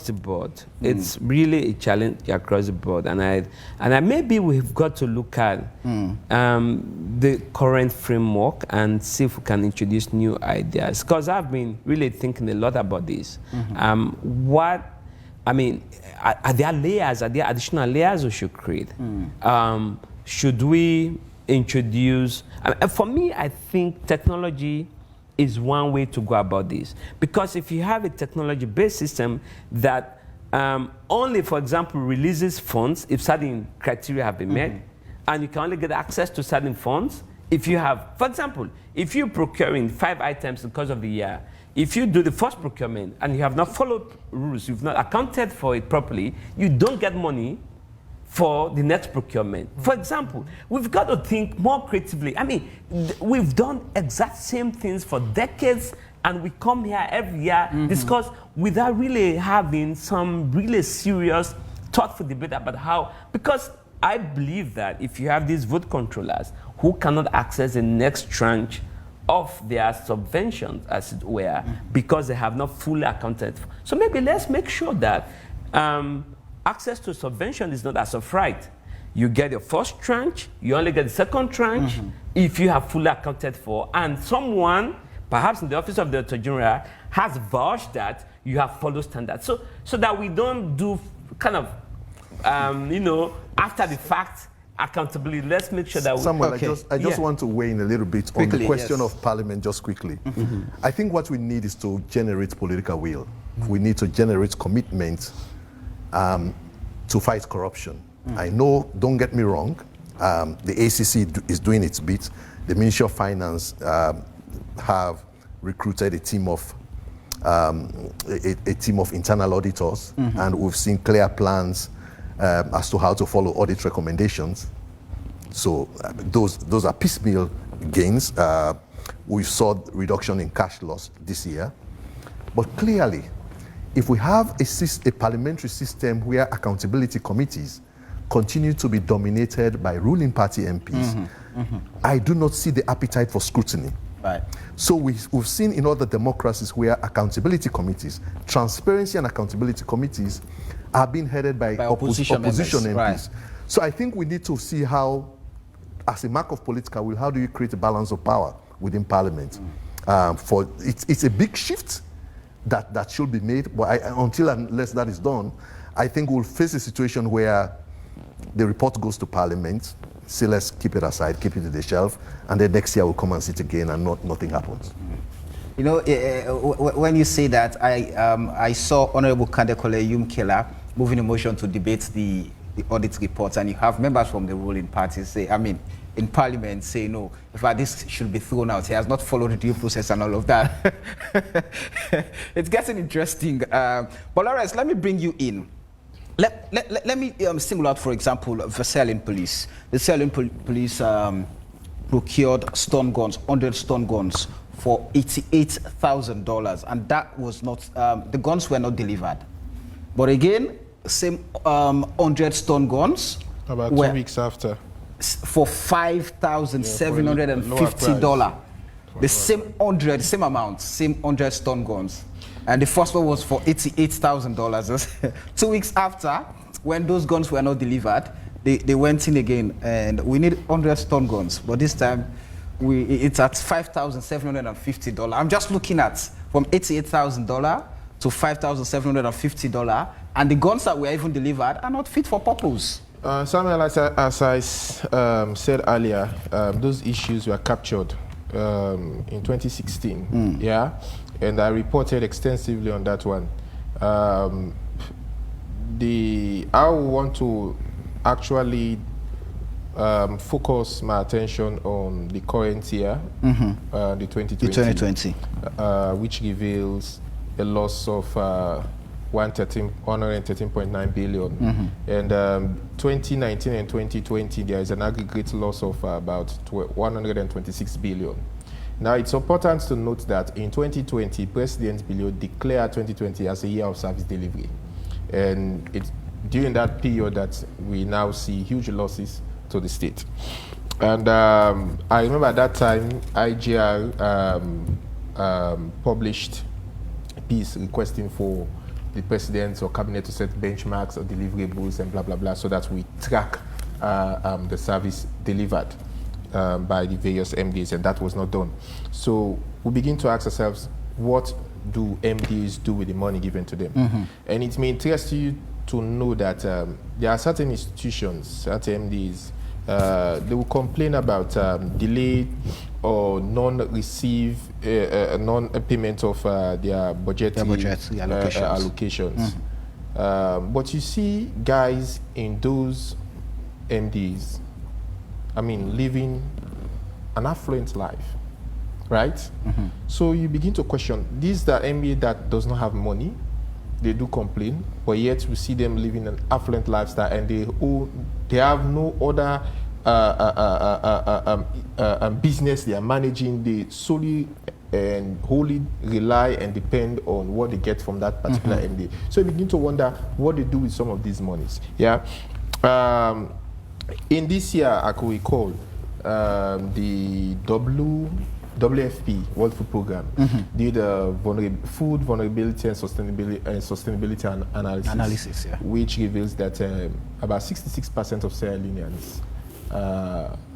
Speaker 2: the board. It's really a challenge across the board, and maybe we've got to look at the current framework and see if we can introduce new ideas. Because I've been really thinking a lot about this. Are there layers? Are there additional layers we should create? Should we introduce? For me, I think technology is one way to go about this. Because if you have a technology-based system that only, for example, releases funds if certain criteria have been met, and you can only get access to certain funds if you have, for example, if you're procuring 5 items in the course of the year, if you do the first procurement and you have not followed rules, you've not accounted for it properly, you don't get money for the next procurement. For example, we've got to think more creatively. I mean, we've done exact same things for decades, and we come here every year, discuss without really having some really serious, thoughtful debate about how, because I believe that if you have these vote controllers who cannot access the next tranche of their subventions, as it were, because they have not fully accounted for. So maybe let's make sure that access to subvention is not as of right. You get your first tranche, you only get the second tranche if you have fully accounted for, and someone, perhaps in the office of the Auditor General, has vouched that you have followed standards. So that we don't do kind of, after the fact accountability. Let's make sure that
Speaker 3: Samuel, I just want to weigh in a little bit quickly, on the question of Parliament, just quickly. I think what we need is to generate political will. We need to generate commitment to fight corruption. I know, don't get me wrong, the ACC is doing its bit. The Ministry of Finance have recruited a team of internal auditors, and we've seen clear plans as to how to follow audit recommendations. So those are piecemeal gains. We saw reduction in cash loss this year. But clearly, if we have a parliamentary system where accountability committees continue to be dominated by ruling party MPs, I do not see the appetite for scrutiny.
Speaker 1: Right.
Speaker 3: So we've seen in other democracies where accountability committees, transparency and accountability committees are being headed by opposition MPs. Right. So I think we need to see how, as a mark of political will, how do you create a balance of power within Parliament? It's a big shift that should be made, but unless that is done, I think we'll face a situation where the report goes to Parliament, say let's keep it aside, keep it to the shelf, and then next year we'll come and sit again and nothing happens.
Speaker 1: You know, when you say that, I saw Honorable Kandekole Yumkela moving a motion to debate the audit reports, and you have members from the ruling party say, in Parliament say, no, in fact, this should be thrown out. He has not followed the due process and all of that. It's getting interesting. But Lawrence, let me bring you in. Let me single out, for example, Versailles Police. The Versailles Police procured stun guns, 100 stun guns for $88,000, and that was not, the guns were not delivered. But again, same 100 stone guns.
Speaker 4: About 2 weeks after.
Speaker 1: For $5,750. The same amount, same 100 stone guns. And the first one was for $88,000. 2 weeks after, when those guns were not delivered, they went in again, and we need 100 stone guns. But this time, it's at $5,750. I'm just looking at from $88,000 to $5,750, and the guns that were even delivered are not fit for purpose.
Speaker 4: Samuel, as I said earlier, those issues were captured in 2016, yeah, and I reported extensively on that one. I want to actually focus my attention on the current year, the 2020, which reveals a loss of 113.9 billion. And 2019 and 2020, there is an aggregate loss of about 126 billion. Now, it's important to note that in 2020, President Bilio declared 2020 as a year of service delivery. And it's during that period that we now see huge losses to the state. And I remember at that time, IGR published a piece requesting for the president or cabinet to set benchmarks or deliverables and blah, blah, blah, so that we track the service delivered by the various MDs, and that was not done. So we begin to ask ourselves, what do MDs do with the money given to them? And it may interest you to know that there are certain institutions, certain MDs, they will complain about delay or non-receive, non-payment of their allocations. But you see guys in those MDs, living an affluent life, right? So you begin to question, these are MBA that does not have money, they do complain, but yet we see them living an affluent lifestyle, and they have no other business they are managing. They solely and wholly rely and depend on what they get from that particular MBA. So you begin to wonder what they do with some of these monies. Yeah. In this year, I could recall the WFP, World Food Program, did a food vulnerability and sustainability analysis, which reveals that about 66% of Sierra Leoneans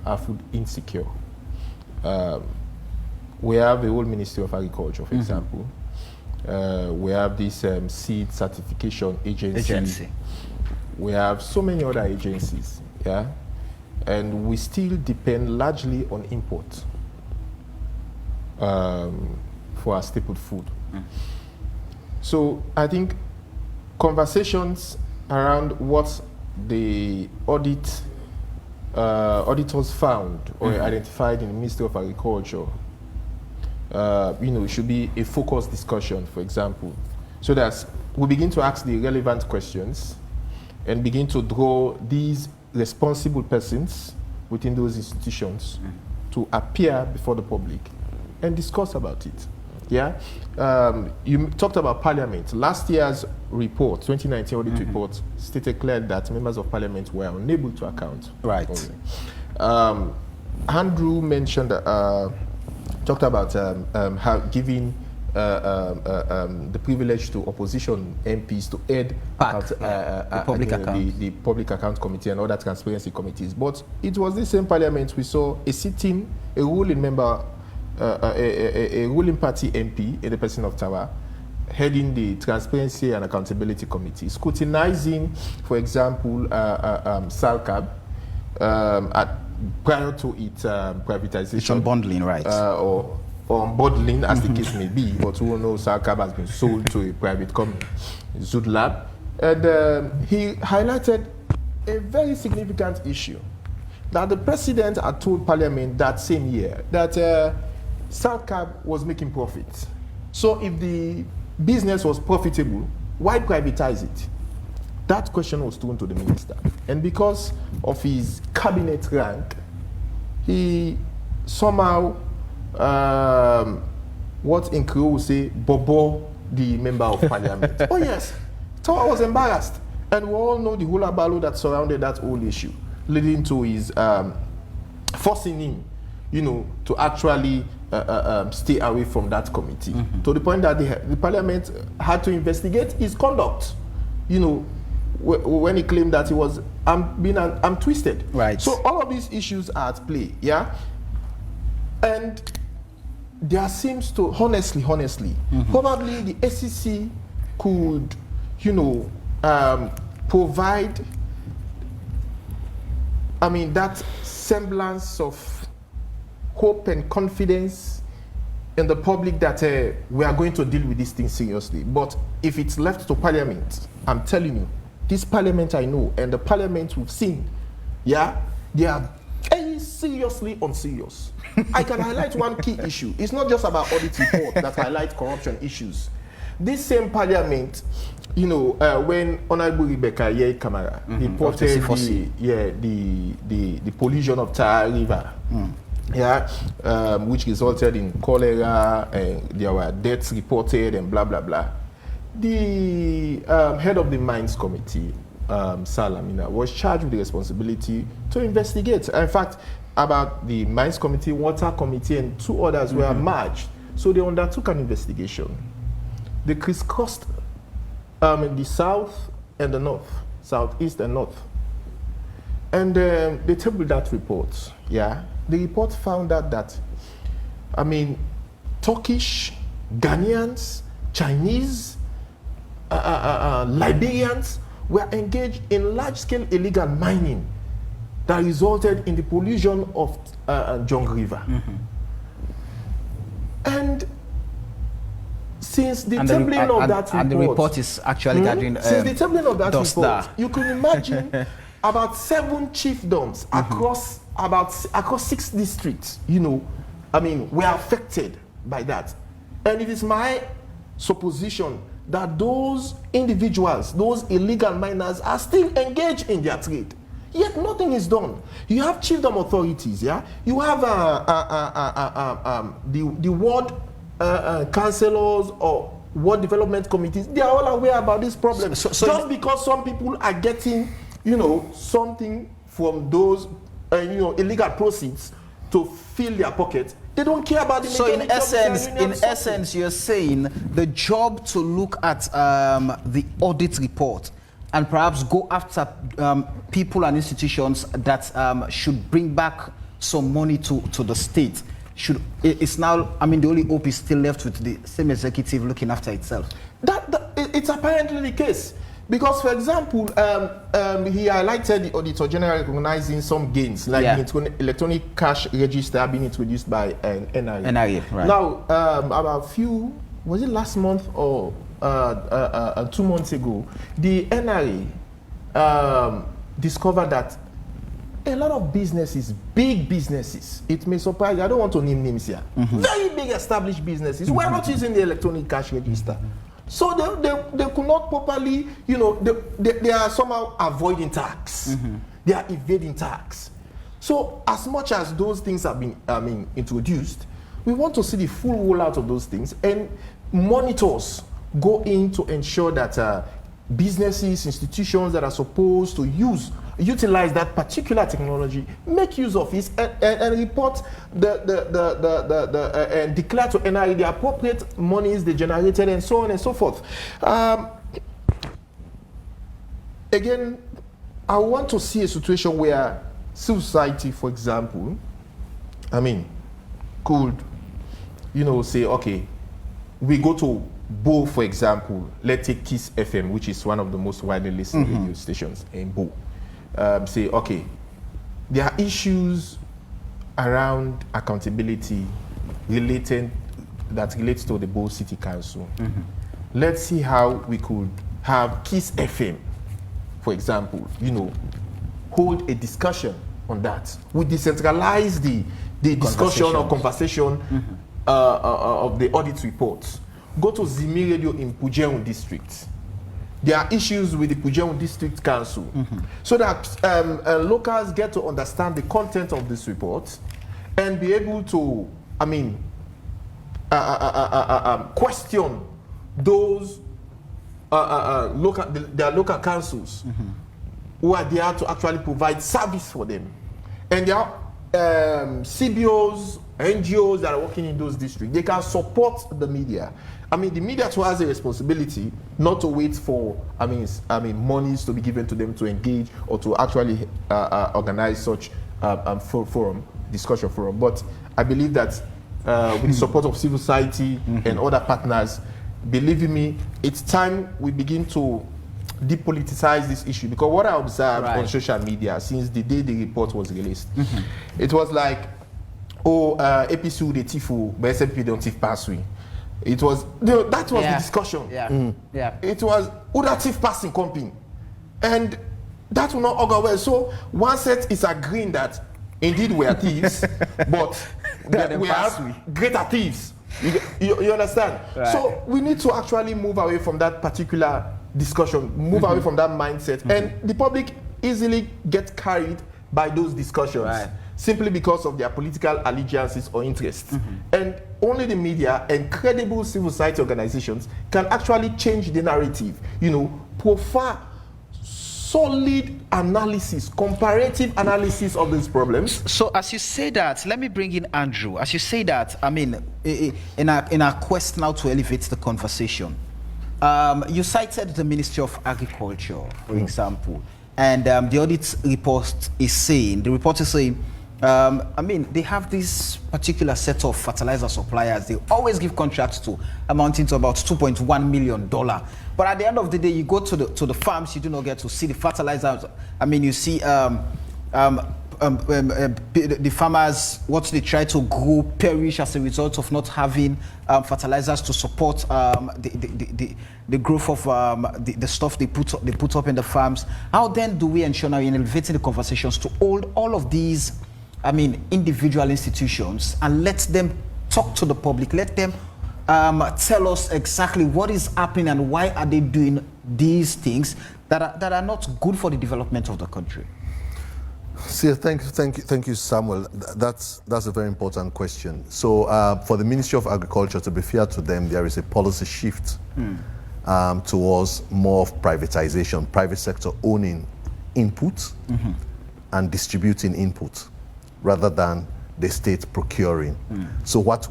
Speaker 4: are food insecure. We have the whole Ministry of Agriculture, for example. We have this seed certification agency. We have so many other agencies, yeah, and we still depend largely on import for our staple food. So I think conversations around what the auditors found or identified in the Ministry of Agriculture, should be a focused discussion, for example, so that we begin to ask the relevant questions and begin to draw these responsible persons within those institutions to appear before the public and discuss about it. Yeah, you talked about Parliament. Last year's report, 2019 audit report, stated clearly that members of Parliament were unable to account.
Speaker 1: Right.
Speaker 4: Andrew mentioned, talked about giving the privilege to opposition MPs to head the Public Account Committee and other transparency committees. But it was the same Parliament we saw a ruling member, a ruling party MP in the person of Tawa, heading the Transparency and Accountability Committee, scrutinizing, for example, Salcab prior to its privatization.
Speaker 1: Unbundling, right.
Speaker 4: Or unbundling, as the case may be, but we all know Salcab has been sold to a private company, Zudlab. And he highlighted a very significant issue, that the president had told Parliament that same year that Salcab was making profit. So if the business was profitable, why privatize it? That question was thrown to the minister. And because of his cabinet rank, he somehow, what in Creole would say, bobo the member of Parliament. Oh yes, so I was embarrassed. And we all know the hula baloo that surrounded that whole issue, leading to his forcing him, to actually stay away from that committee, to the point that the Parliament had to investigate his conduct, when he claimed that he was I'm twisted.
Speaker 1: Right.
Speaker 4: So all of these issues are at play, yeah? And there seems to, honestly, probably the SEC could, provide, that semblance of hope and confidence in the public that we are going to deal with this thing seriously. But if it's left to Parliament, I'm telling you, this Parliament I know and the Parliament we've seen, yeah, they are very seriously unserious. I can highlight one key issue. It's not just about audit report that highlight corruption issues. This same Parliament, when Honorable Rebecca Yei Kamara reported the pollution of Tara River, which resulted in cholera, and there were deaths reported and blah, blah, blah. The head of the Mines Committee, Salamina, was charged with the responsibility to investigate. In fact, about the Mines Committee, Water Committee, and two others were merged. So they undertook an investigation. They crisscrossed in the south and the north, southeast and north. And they tabled that report, yeah. The report found out that, Turkish, Ghanaians, Chinese, Liberians were engaged in large-scale illegal mining that resulted in the pollution of Jong River. And since the tabling of that report,
Speaker 1: and the report is actually gathering
Speaker 4: since the tabling of that
Speaker 1: dust
Speaker 4: report,
Speaker 1: there.
Speaker 4: you can imagine about 7 chiefdoms across 6 districts, were affected by that. And it is my supposition that those individuals, those illegal miners, are still engaged in their trade. Yet nothing is done. You have chiefdom authorities, yeah. You have the ward councillors or ward development committees. They are all aware about this problem. So just because some people are getting, something from those, illegal proceeds to fill their pockets, they don't care about the.
Speaker 1: So in essence, you're saying the job to look at the audit report and perhaps go after people and institutions that should bring back some money to the state. It's now, the only hope is still left with the same executive looking after itself.
Speaker 4: It's apparently the case. Because, for example, he highlighted the Auditor General recognizing some gains, like the electronic cash register being introduced by an NRA.
Speaker 1: NRA, right.
Speaker 4: Now, about was it last month or 2 months ago, the NRA discovered that a lot of businesses, big businesses, it may surprise you, I don't want to name names here, very big established businesses, were not using the electronic cash register. So they could not properly, they are somehow avoiding tax. They are evading tax. So as much as those things have been introduced, we want to see the full rollout of those things, and monitors go in to ensure that businesses, institutions that are supposed to utilize that particular technology, make use of it and report and declare to NRA the appropriate monies they generated and so on and so forth. Again, I want to see a situation where civil society, for example, could, say, okay, we go to Bo, for example, let's take Kiss FM, which is one of the most widely listened radio stations in Bo. Say, okay, there are issues around accountability that relates to the Bo City Council. Let's see how we could have Kiss FM, for example, hold a discussion on that. We decentralize the discussion or conversation of the audit reports. Go to Zimi Radio in Pujeun district. There are issues with the Pujeun District Council, so that locals get to understand the content of this report and be able to, question those their local councils who are there to actually provide service for them. And there are CBOs, NGOs that are working in those districts. They can support the media. The media too has a responsibility not to wait for, monies to be given to them to engage or to actually organize such discussion forum. But I believe that with the support of civil society and other partners, believe me, it's time we begin to depoliticize this issue. Because what I observed on social media since the day the report was released, it was like, APC de Tifu, but SMP don't Tif Passway. It was, that was the discussion. It was, who that Tif passing company? And that will not augur well. So one set is agreeing that indeed we are thieves, but we have greater thieves. You understand? So we need to actually move away from that particular discussion, move away from that mindset. And the public easily get carried by those discussions simply because of their political allegiances or interests. And only the media and credible civil society organizations can actually change the narrative, profile solid analysis, comparative analysis of these problems.
Speaker 1: So as you say that, let me bring in Andrew. As you say that, in our quest now to elevate the conversation, you cited the Ministry of Agriculture, for example, and the audit report is saying, they have this particular set of fertilizer suppliers. They always give contracts to amounting to about $2.1 million. But at the end of the day, you go to the farms, you do not get to see the fertilizers. You see the farmers, what they try to grow perish as a result of not having fertilizers to support the growth of the stuff they put up in the farms. How then do we ensure now in elevating the conversations to hold all of these individual institutions and let them talk to the public, let them tell us exactly what is happening and why are they doing these things that are not good for the development of the country?
Speaker 3: See, thank you, Samuel. That's a very important question. So, for the Ministry of Agriculture, to be fair to them, there is a policy shift towards more of privatization, private sector owning inputs and distributing inputs rather than the state procuring. So, what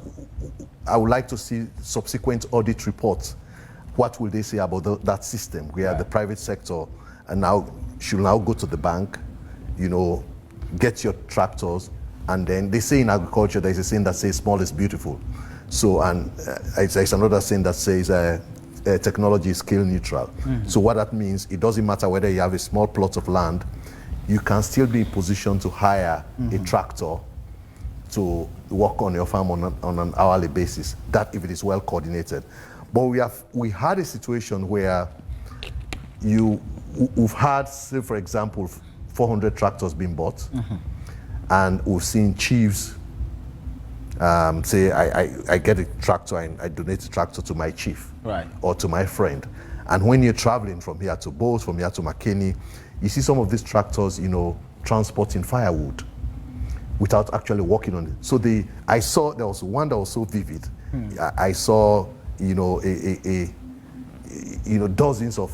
Speaker 3: I would like to see subsequent audit reports. What will they say about that system where the private sector should now go to the bank, get your tractors, and then they say in agriculture there's a saying that says small is beautiful. So, and there's another saying that says technology is scale neutral. So what that means, it doesn't matter whether you have a small plot of land, you can still be in position to hire a tractor to work on your farm on an hourly basis, that if it is well coordinated. But we had a situation where we've had, say for example, 400 tractors being bought, and we've seen chiefs say, I get a tractor and I donate a tractor to my chief or to my friend. And when you're traveling from here to Bowes, from here to McKinney, you see some of these tractors, transporting firewood without actually working on it. So I saw, there was one that was so vivid. I saw, dozens of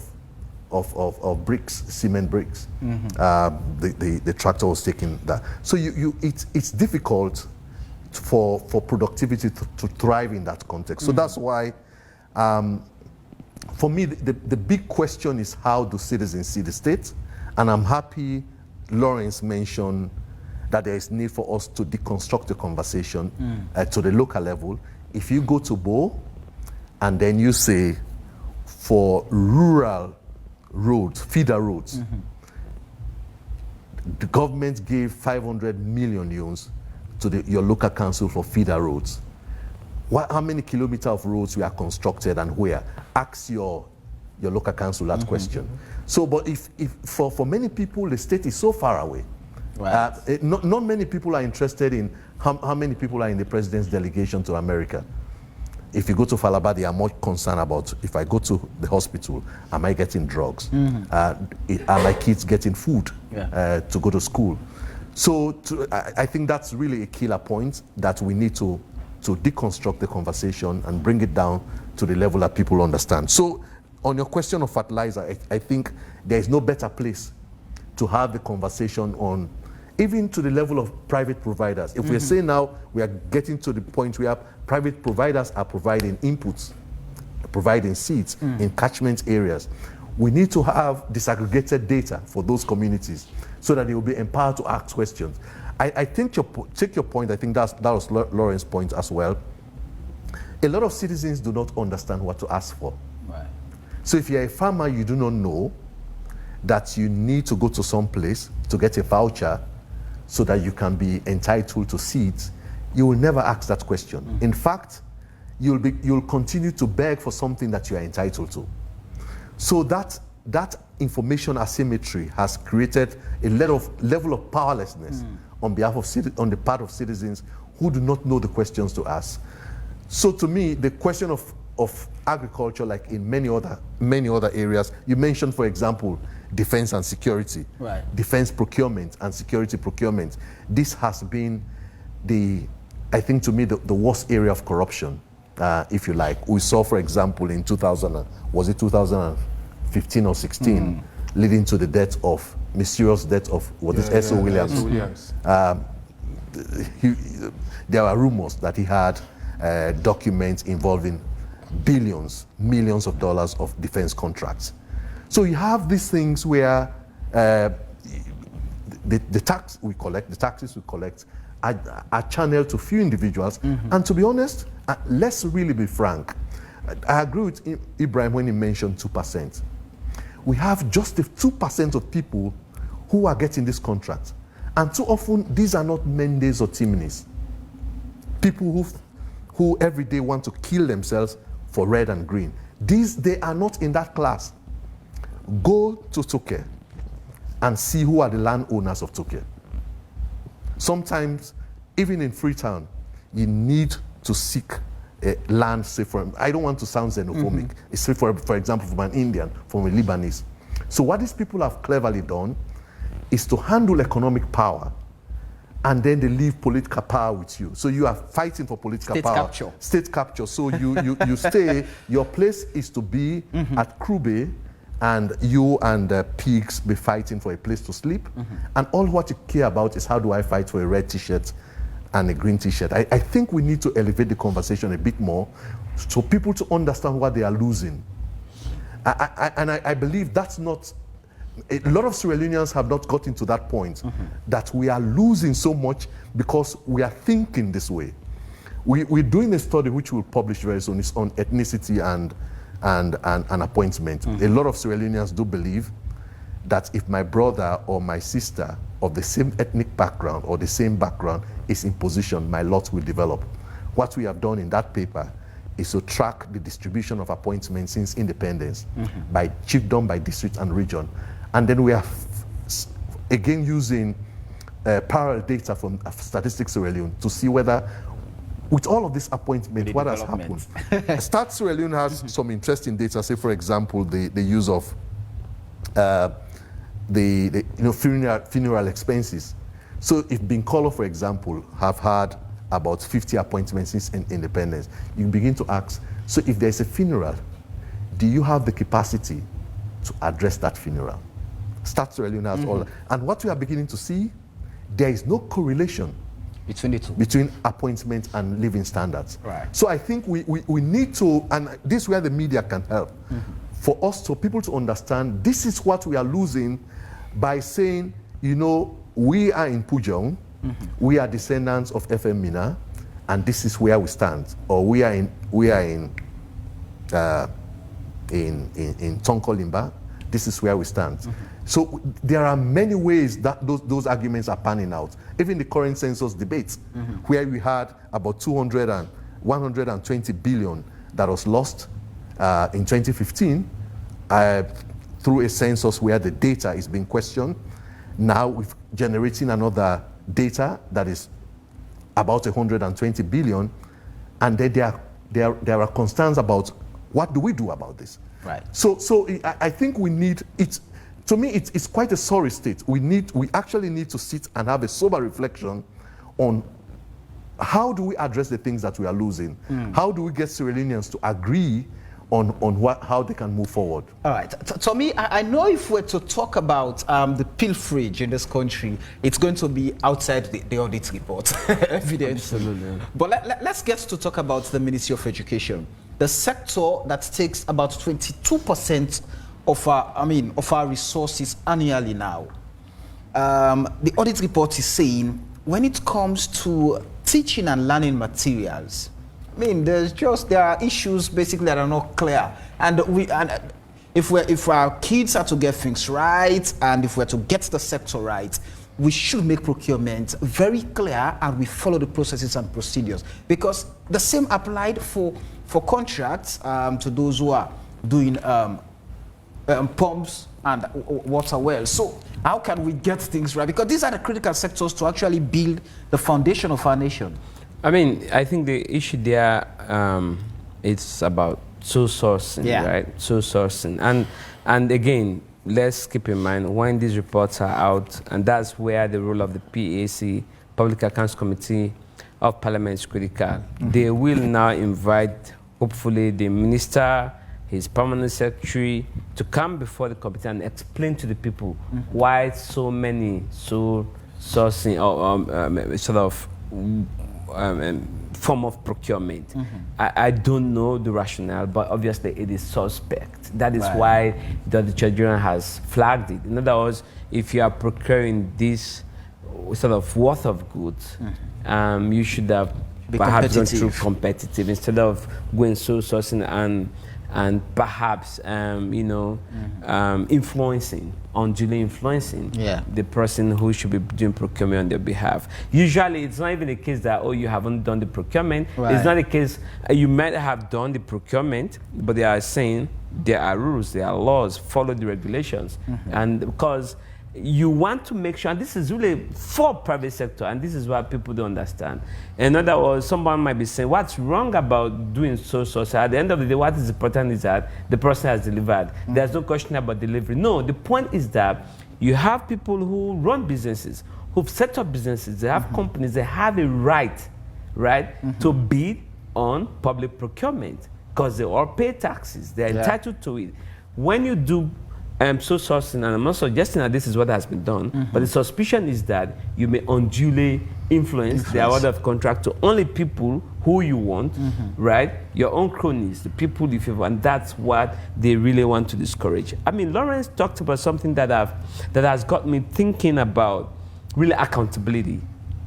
Speaker 3: bricks, cement bricks. The tractor was taking that. So it's difficult for productivity to thrive in that context. So that's why, for me, the big question is, how do citizens see the state? And I'm happy Lawrence mentioned that there is need for us to deconstruct the conversation to the local level. If you go to Bo and then you say, for rural roads, feeder roads, the government gave 500 million euros to your local council for feeder roads. How many kilometers of roads we are constructed and where? Ask your local council that question. So, but if for many people, the state is so far away. Not many people are interested in how many people are in the president's delegation to America. If you go to Falaba, they are more concerned about, if I go to the hospital, am I getting drugs? Are my kids getting food to go to school? So I think that's really a killer point, that we need to deconstruct the conversation and bring it down to the level that people understand. So on your question of fertilizer, I think there is no better place to have the conversation on, even to the level of private providers. If we're saying now we are getting to the point where private providers are providing inputs, providing seeds in catchment areas, we need to have disaggregated data for those communities so that they will be empowered to ask questions. I think take your point, I think that was Lauren's point as well. A lot of citizens do not understand what to ask for. So if you're a farmer, you do not know that you need to go to some place to get a voucher so that you can be entitled to seeds, you will never ask that question. In fact, you'll continue to beg for something that you are entitled to. So that information asymmetry has created a level of powerlessness on the part of citizens who do not know the questions to ask. So to me, the question of agriculture, like in many other areas, you mentioned, for example, defense and security, defense procurement and security procurement. This has been I think to me, the worst area of corruption, if you like. We saw, for example, in 2015 or 16, leading to the mysterious death of, S.O. Williams. There are rumors that he had documents involving millions of dollars of defense contracts. So you have these things where the taxes we collect are channeled to few individuals. And to be honest, let's really be frank. I agree with Ibrahim when he mentioned 2%. We have just the 2% of people who are getting this contract. And too often, these are not Mendes or Timinis. People who every day want to kill themselves for red and green. They are not in that class. Go to Tuke and see who are the landowners of Tuke. Sometimes, even in Freetown, you need to seek land, say I don't want to sound xenophobic, say for example, from an Indian, from a Lebanese. So what these people have cleverly done is to handle economic power, and then they leave political power with you. So you are fighting for political power. State capture. So you stay, your place is to be at Krube, and you and the pigs be fighting for a place to sleep. And all what you care about is how do I fight for a red t-shirt and a green t-shirt. I think we need to elevate the conversation a bit more so people to understand what they are losing. I believe that's not, a lot of Sierra Leoneans have not gotten to that point, that we are losing so much because we are thinking this way. We're doing a study which we'll publish very soon. It's on ethnicity and appointment. A lot of Sierra Leoneans do believe that if my brother or my sister of the same ethnic background or the same background is in position, my lot will develop. What we have done in that paper is to track the distribution of appointments since independence by chiefdom, by district and region. And then we are again using parallel data from Statistics Sierra Leone to see whether, with all of this appointment, what has happened. Stats Sierra Leone has some interesting data. Say, for example, the use of funeral expenses. So if Binkolo, for example, have had about 50 appointments since independence, you begin to ask, so if there's a funeral, do you have the capacity to address that funeral? Stats Sierra Leone has all that. And what we are beginning to see, there is no correlation
Speaker 1: between the two,
Speaker 3: between appointment and living standards.
Speaker 1: Right.
Speaker 3: So I think we need to, and this is where the media can help, for us to people to understand this is what we are losing by saying, you know, we are in Pujong, we are descendants of FM Mina, and this is where we stand, or we are in Tonkolimba, this is where we stand. So there are many ways that those arguments are panning out. Even the current census debate, where we had about 120 billion that was lost in 2015 through a census where the data is being questioned. Now we're generating another data that is about 120 billion, and then there are concerns about what do we do about this.
Speaker 1: Right.
Speaker 3: So I think we need it. To me, it's quite a sorry state. We actually need to sit and have a sober reflection on how do we address the things that we are losing. How do we get Sierra Leoneans to agree on how they can move forward?
Speaker 1: All right. Tommy, I know if we're to talk about the pilferage in this country, it's going to be outside the audit report, evidently. Absolutely. But let's get to talk about the Ministry of Education, the sector that takes about 22% of our resources annually now. The audit report is saying when it comes to teaching and learning materials, I mean, there are issues basically that are not clear, and if our kids are to get things right, and if we're to get the sector right, we should make procurement very clear, and we follow the processes and procedures, because the same applied for contracts to those who are doing pumps and water wells. So how can we get things right? Because these are the critical sectors to actually build the foundation of our nation.
Speaker 2: I mean, I think the issue there, it's about source sourcing, right? Source sourcing. And again, let's keep in mind when these reports are out, and that's where the role of the PAC, Public Accounts Committee of Parliament, is critical. They will now invite, hopefully, the minister, his permanent secretary, to come before the committee and explain to the people why so many sourcing or sort of form of procurement. I don't know the rationale, but obviously it is suspect. That is why the Treasury has flagged it. In other words, if you are procuring this sort of worth of goods, you should have perhaps gone through competitive instead of going sourcing and perhaps unduly influencing the person who should be doing procurement on their behalf. Usually it's not even the case that, you haven't done the procurement. It's not the case, you might have done the procurement, but they are saying there are rules, there are laws, follow the regulations. And because you want to make sure, and this is really for private sector, and this is what people don't understand. In other words, someone might be saying, what's wrong about doing so? So at the end of the day, what is important is that the person has delivered. There's no question about delivery. No, the point is that you have people who run businesses, who've set up businesses, they have companies, they have a right, to bid on public procurement because they all pay taxes. They're entitled to it. When you do sourcing, and I'm not suggesting that this is what has been done, but the suspicion is that you may unduly influence the award of contract to only people who you want, right? Your own cronies, the people you favor, and that's what they really want to discourage. I mean, Lawrence talked about something that has got me thinking about really accountability.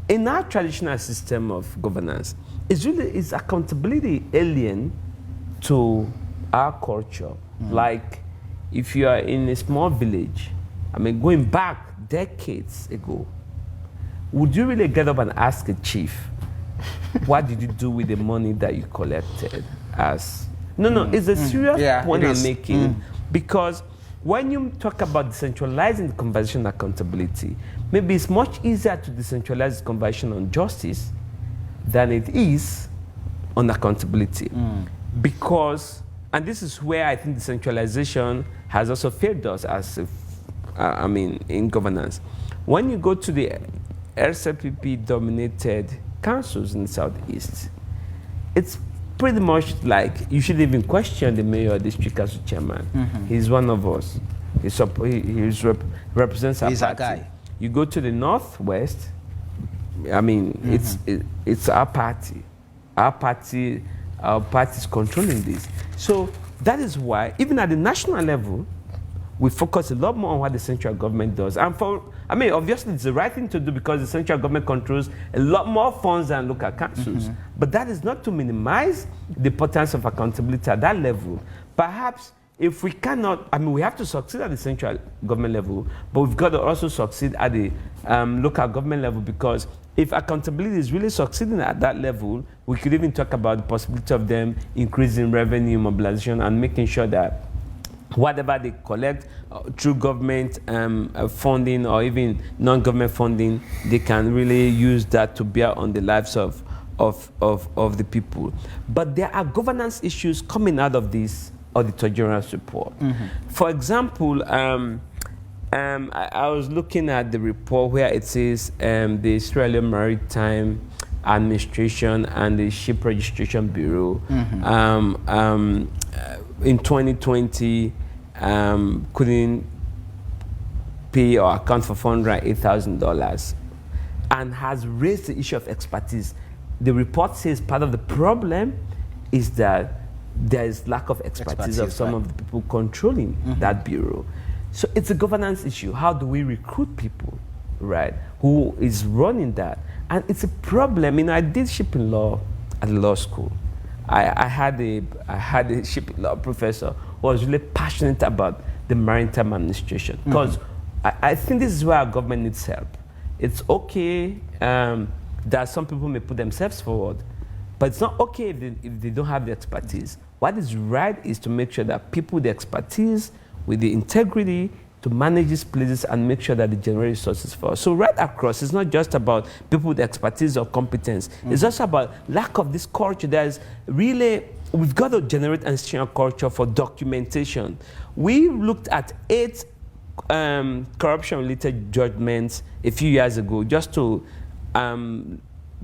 Speaker 2: In our traditional system of governance, is accountability alien to our culture. Like, if you are in a small village, I mean, going back decades ago, would you really get up and ask a chief, what did you do with the money that you collected? No, it's a serious point I'm making, because when you talk about decentralizing the conversation on accountability, maybe it's much easier to decentralize the conversation on justice than it is on accountability. Because, and this is where I think decentralization has also failed us as, in governance. When you go to the RCPP-dominated councils in the Southeast, it's pretty much like you should even question the mayor or district council chairman. He's one of us. He represents our party. Guy. You go to the Northwest, I mean, it's our party. Our party is controlling this. So that is why, even at the national level, we focus a lot more on what the central government does. And obviously it's the right thing to do because the central government controls a lot more funds than local councils. But that is not to minimize the importance of accountability at that level. Perhaps if we cannot, we have to succeed at the central government level, but we've got to also succeed at the local government level, because if accountability is really succeeding at that level, we could even talk about the possibility of them increasing revenue mobilization and making sure that whatever they collect through government funding or even non-government funding, they can really use that to bear on the lives of the people. But there are governance issues coming out of this Auditor General's report. For example, I was looking at the report where it says the Australian Maritime Administration and the Ship Registration Bureau in 2020 couldn't pay or account for $408,000 and has raised the issue of expertise. The report says part of the problem is that there is lack of expertise of some of the people controlling that bureau. So it's a governance issue. How do we recruit people, right, who is running that? And it's a problem. I did shipping law at the law school. I had a shipping law professor who was really passionate about the maritime administration, because I think this is where our government needs help. It's okay that some people may put themselves forward, but it's not okay if they don't have the expertise. What is right is to make sure that people with the expertise, with the integrity, to manage these places and make sure that they generate resources for us. So right across, it's not just about people with expertise or competence. It's also about lack of this culture. There's really, we've got to generate an institutional culture for documentation. We looked at 8 corruption-related judgments a few years ago just to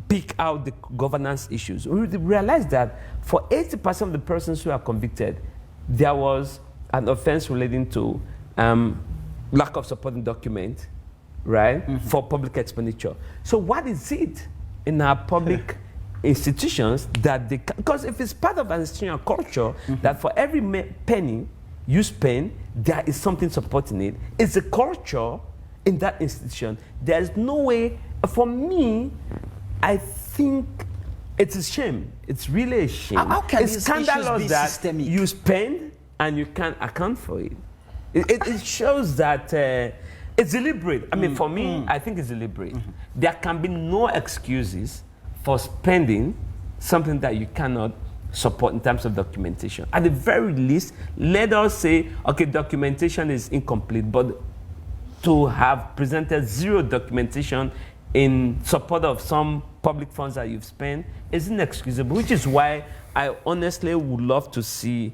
Speaker 2: pick out the governance issues. We realized that for 80% of the persons who are convicted, there was an offense relating to lack of supporting document, right, for public expenditure. So what is it in our public institutions that they, because if it's part of an institutional culture that for every penny you spend, there is something supporting it, it's a culture in that institution. There's no way, for me, I think it's a shame. It's really a shame.
Speaker 1: How can
Speaker 2: it's
Speaker 1: these
Speaker 2: scandalous
Speaker 1: issues be
Speaker 2: that
Speaker 1: systemic?
Speaker 2: you spend and you can't account for it. It shows that it's deliberate. For me, I think it's deliberate. There can be no excuses for spending something that you cannot support in terms of documentation. At the very least, let us say, okay, documentation is incomplete, but to have presented zero documentation in support of some public funds that you've spent is inexcusable, which is why I honestly would love to see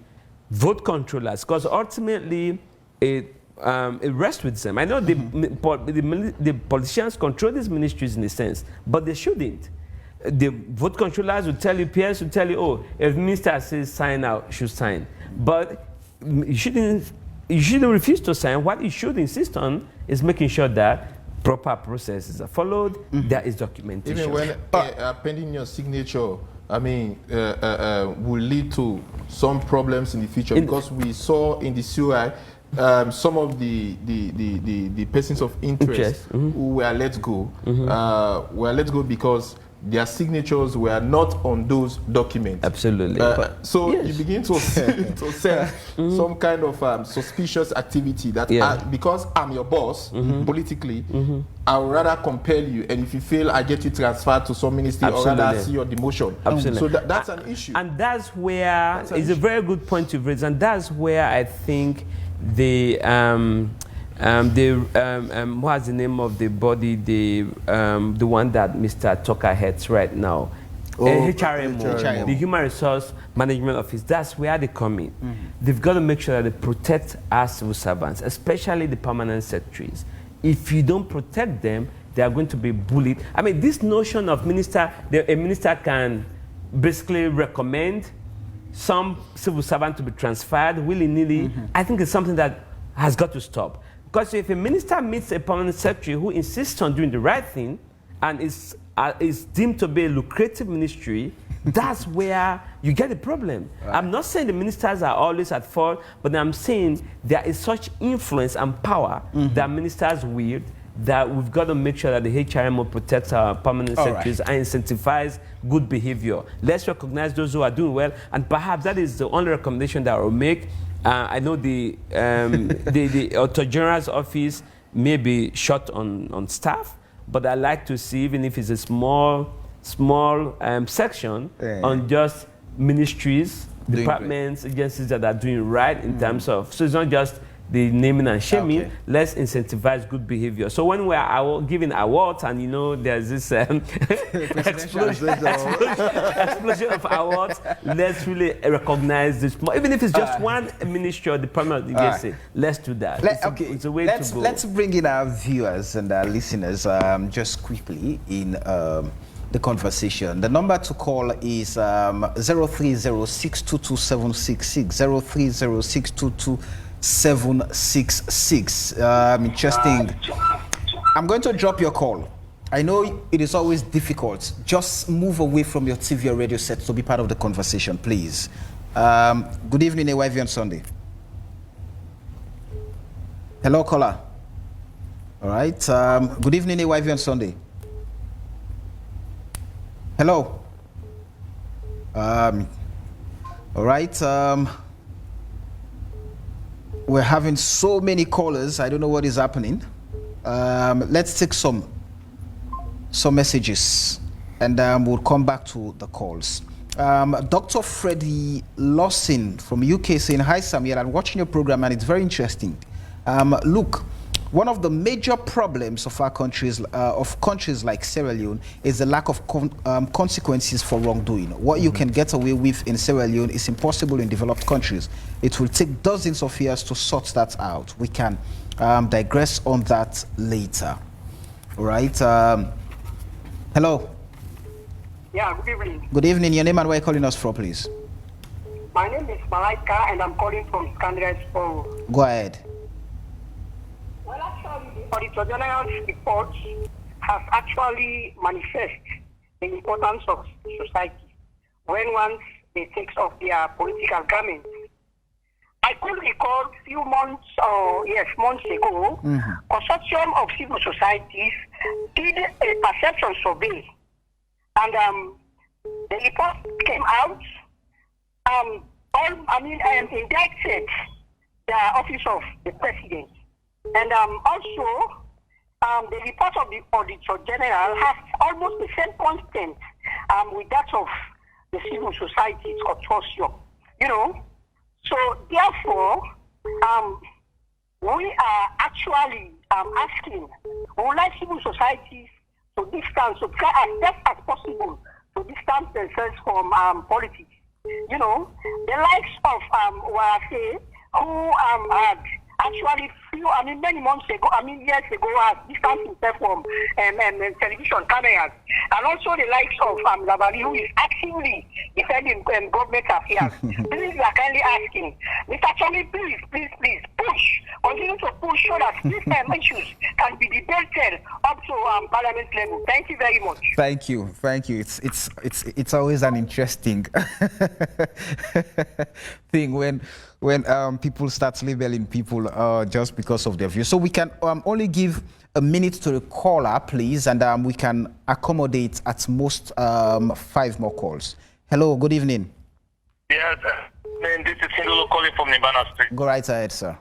Speaker 2: vote controllers, because ultimately it rests with them. I know the politicians control these ministries in a sense, but they shouldn't. The vote controllers will tell you, peers will tell you, oh, if the minister says sign out, you should sign. But you shouldn't refuse to sign. What you should insist on is making sure that proper processes are followed, there is documentation.
Speaker 4: Even when pending your signature, I mean, will lead to some problems in the future, because we saw in the COI some of the persons of interest who were let go because their signatures were not on those documents.
Speaker 2: Absolutely.
Speaker 4: So you begin to sense some kind of suspicious activity that because I'm your boss politically, I would rather compel you, and if you fail, I get you transferred to some ministry or rather see your demotion.
Speaker 2: Absolutely.
Speaker 4: So that's an issue.
Speaker 2: And that's where it's a very good point you've raised, and that's where I think the what's the name of the body, the one that Mr. Tucker heads right now, HRMO, the Human Resource Management Office. That's where they come in. They've got to make sure that they protect our civil servants, especially the permanent secretaries. If you don't protect them, they are going to be bullied. I mean, this notion of a minister can basically recommend some civil servant to be transferred willy-nilly, I think it's something that has got to stop. Because if a minister meets a permanent secretary who insists on doing the right thing and is deemed to be a lucrative ministry, that's where you get the problem. Right. I'm not saying the ministers are always at fault, but I'm saying there is such influence and power that ministers wield that we've got to make sure that the HRMO protects our permanent secretaries and incentivise good behavior. Let's recognize those who are doing well, and perhaps that is the only recommendation that I will make. I know the Auditor General's office may be short on staff, but I like to see, even if it's a small section, on just ministries, departments, agencies that are doing right in terms of, so it's not just the naming and shaming. Let's incentivize good behavior. So when we are giving awards, and you know there's this explosion of awards, let's really recognize this. Even if it's just one ministry or department, let's do that. It's a way to go.
Speaker 1: Let's bring in our viewers and our listeners just quickly in the conversation. The number to call is 030622766, 030622766. Interesting. I'm going to drop your call. I know it is always difficult. Just move away from your TV or radio set to be part of the conversation, please. Good evening, AYV on Sunday. Hello, caller. All right. Good evening, AYV on Sunday. Hello. All right. We're having so many callers. I don't know what is happening. Let's take some messages, and we'll come back to the calls. Dr. Freddie Lawson from UK saying, "Hi Samuel, I'm watching your program and it's very interesting. Look, one of the major problems of our countries, like Sierra Leone, is the lack of consequences for wrongdoing. What you can get away with in Sierra Leone is impossible in developed countries. It will take dozens of years to sort that out. We can digress on that later." All right. Hello.
Speaker 5: Yeah, good evening.
Speaker 1: Good evening. Your name and where you're calling us from, please.
Speaker 5: My name is Malaika, and I'm calling from Scandinavia.
Speaker 1: Go ahead.
Speaker 5: Well, actually, the Auditor General's report has actually manifested the importance of society when once they take off their political garments. I could recall a few months ago, consortium of civil societies did a perception survey, and the report came out. Indicted the office of the president, and also the report of the Auditor General has almost the same content with that of the civil society consortium. You know. So therefore, we are actually asking, we would like civil societies to distance, to try as best as possible to distance themselves from politics. You know, the likes of Wase, who had actually many months ago, years ago, has distanced himself from television cameras, and also the likes of Lavali, who is actively defending government affairs. Please, we are kindly asking, Mr. Chami, please, push, continue to push so that these issues can be debated up to parliament level. Thank you very much.
Speaker 1: Thank you. It's always an interesting thing when people start labeling people just because of their view. So we can only give a minute to the caller, please, and we can accommodate at most 5 more calls. Hello, good evening.
Speaker 6: Yes, this is Hindolo calling from Nibana Street.
Speaker 1: Go right ahead, sir.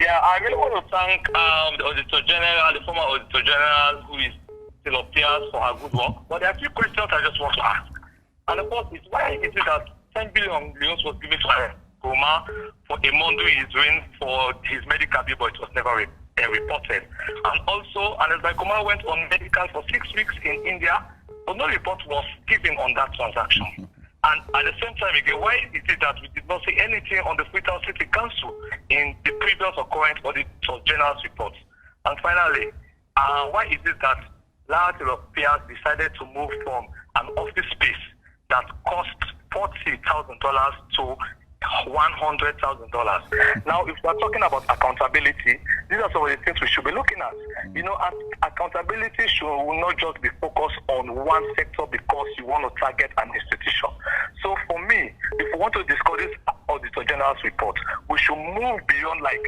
Speaker 6: Yeah, I really want to thank the Auditor General, the former Auditor General, who is still appears for her good work. But there are a few questions I just want to ask. And of course, it's why is it that 10 billion leons was given to her Goma for a month he is doing for his medical bill, but it was never reported. And also, Anesbai Goma went on medical for 6 weeks in India, but no report was given on that transaction. And at the same time again, why is it that we did not see anything on the Freetown City Council in the previous or current Auditor General's reports? And finally, why is it that Large Europeans decided to move from an office space that cost $40,000 to $100,000. Now, if we're talking about accountability, these are some of the things we should be looking at. You know, accountability will not just be focused on one sector because you want to target an institution. So for me, if we want to discuss this Auditor General's report, we should move beyond like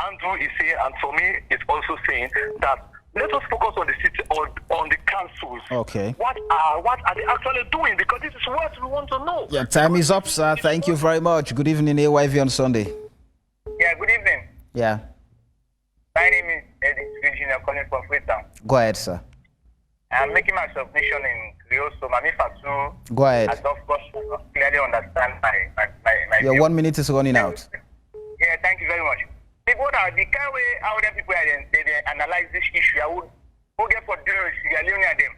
Speaker 6: Andrew is saying, and for me, it's also saying that let us focus on the city or on the councils.
Speaker 1: Okay.
Speaker 6: What are they actually doing? Because this is what we want to know.
Speaker 1: Yeah, time is up, sir. Thank you very much. Good evening, AYV on Sunday.
Speaker 7: Yeah, good evening.
Speaker 1: Yeah.
Speaker 7: My name is Eddie Virginia calling from Freetown.
Speaker 1: Go ahead, sir.
Speaker 7: I'm making my submission in Creole, so Mami Fatu,
Speaker 1: Go ahead.
Speaker 7: as of course, clearly understand my
Speaker 1: Your
Speaker 7: view.
Speaker 1: 1 minute is running out.
Speaker 7: Yeah, thank you very much. People that the kind way how the people they analyze this issue, I would get for doing Sierra Leone and them.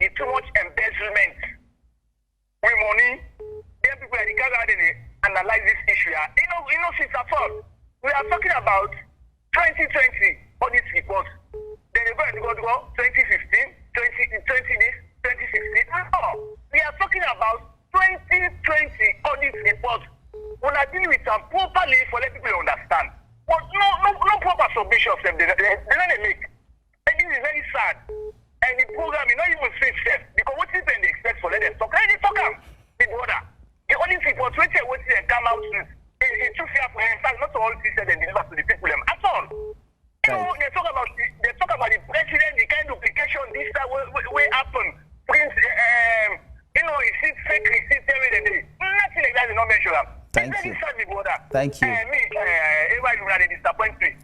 Speaker 7: It's too much embezzlement with money. The people that the kind way they analyze this issue, you know, since at all, we are talking about 2020 audit report. Then they go 2015, 2020 this, 2016. No, we are talking about 2020 audit report. When I deal with them properly for let people understand. But no proper submission of them. They don't make. And this is very sad. And the program is not even safe because what is they expect for let them talk? Let them talk them. The border. The only thing for 20 what they come out with it's too fair for them. In fact, not all things that they deliver to the people at all. You know, they talk about the president, the kind of duplication, this that will happen. Prince, you know, it's fake receipt every day. Nothing like that is not mentioned.
Speaker 1: Thank you.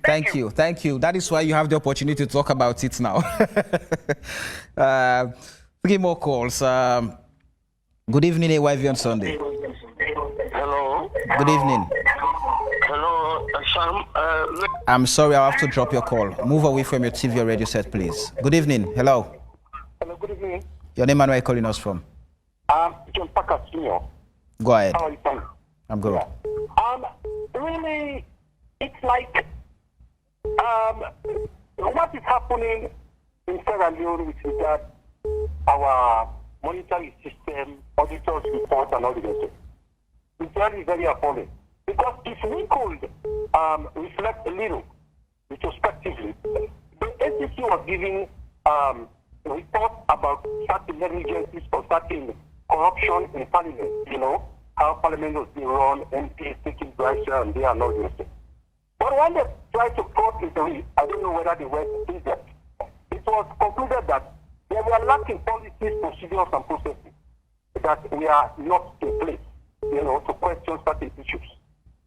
Speaker 1: Thank you. Thank you. That is why you have the opportunity to talk about it now. 3 more calls. Good evening, AYV on Sunday.
Speaker 6: Hello.
Speaker 1: Good evening.
Speaker 6: Hello, Sam.
Speaker 1: I'm sorry, I'll have to drop your call. Move away from your TV or radio set, please. Good evening. Hello.
Speaker 6: Hello, good evening.
Speaker 1: Your name and where are you calling us from?
Speaker 6: John Parker Sr.
Speaker 1: Go ahead.
Speaker 6: How are you doing?
Speaker 1: I'm good.
Speaker 6: Really, it's like what is happening in Sierra Leone with regard our monetary system, auditors report, and all the rest. It's very, very appalling. Because if we could reflect a little retrospectively, the SEC was giving reports about certain negligences or certain corruption in Parliament, you know, how Parliament was being run, MPs taking bribes here and there and all those things. But when they tried to probe into it, I don't know whether they went in depth, it was concluded that they were lacking policies, procedures, and processes that we are not in place, you know, to question certain issues.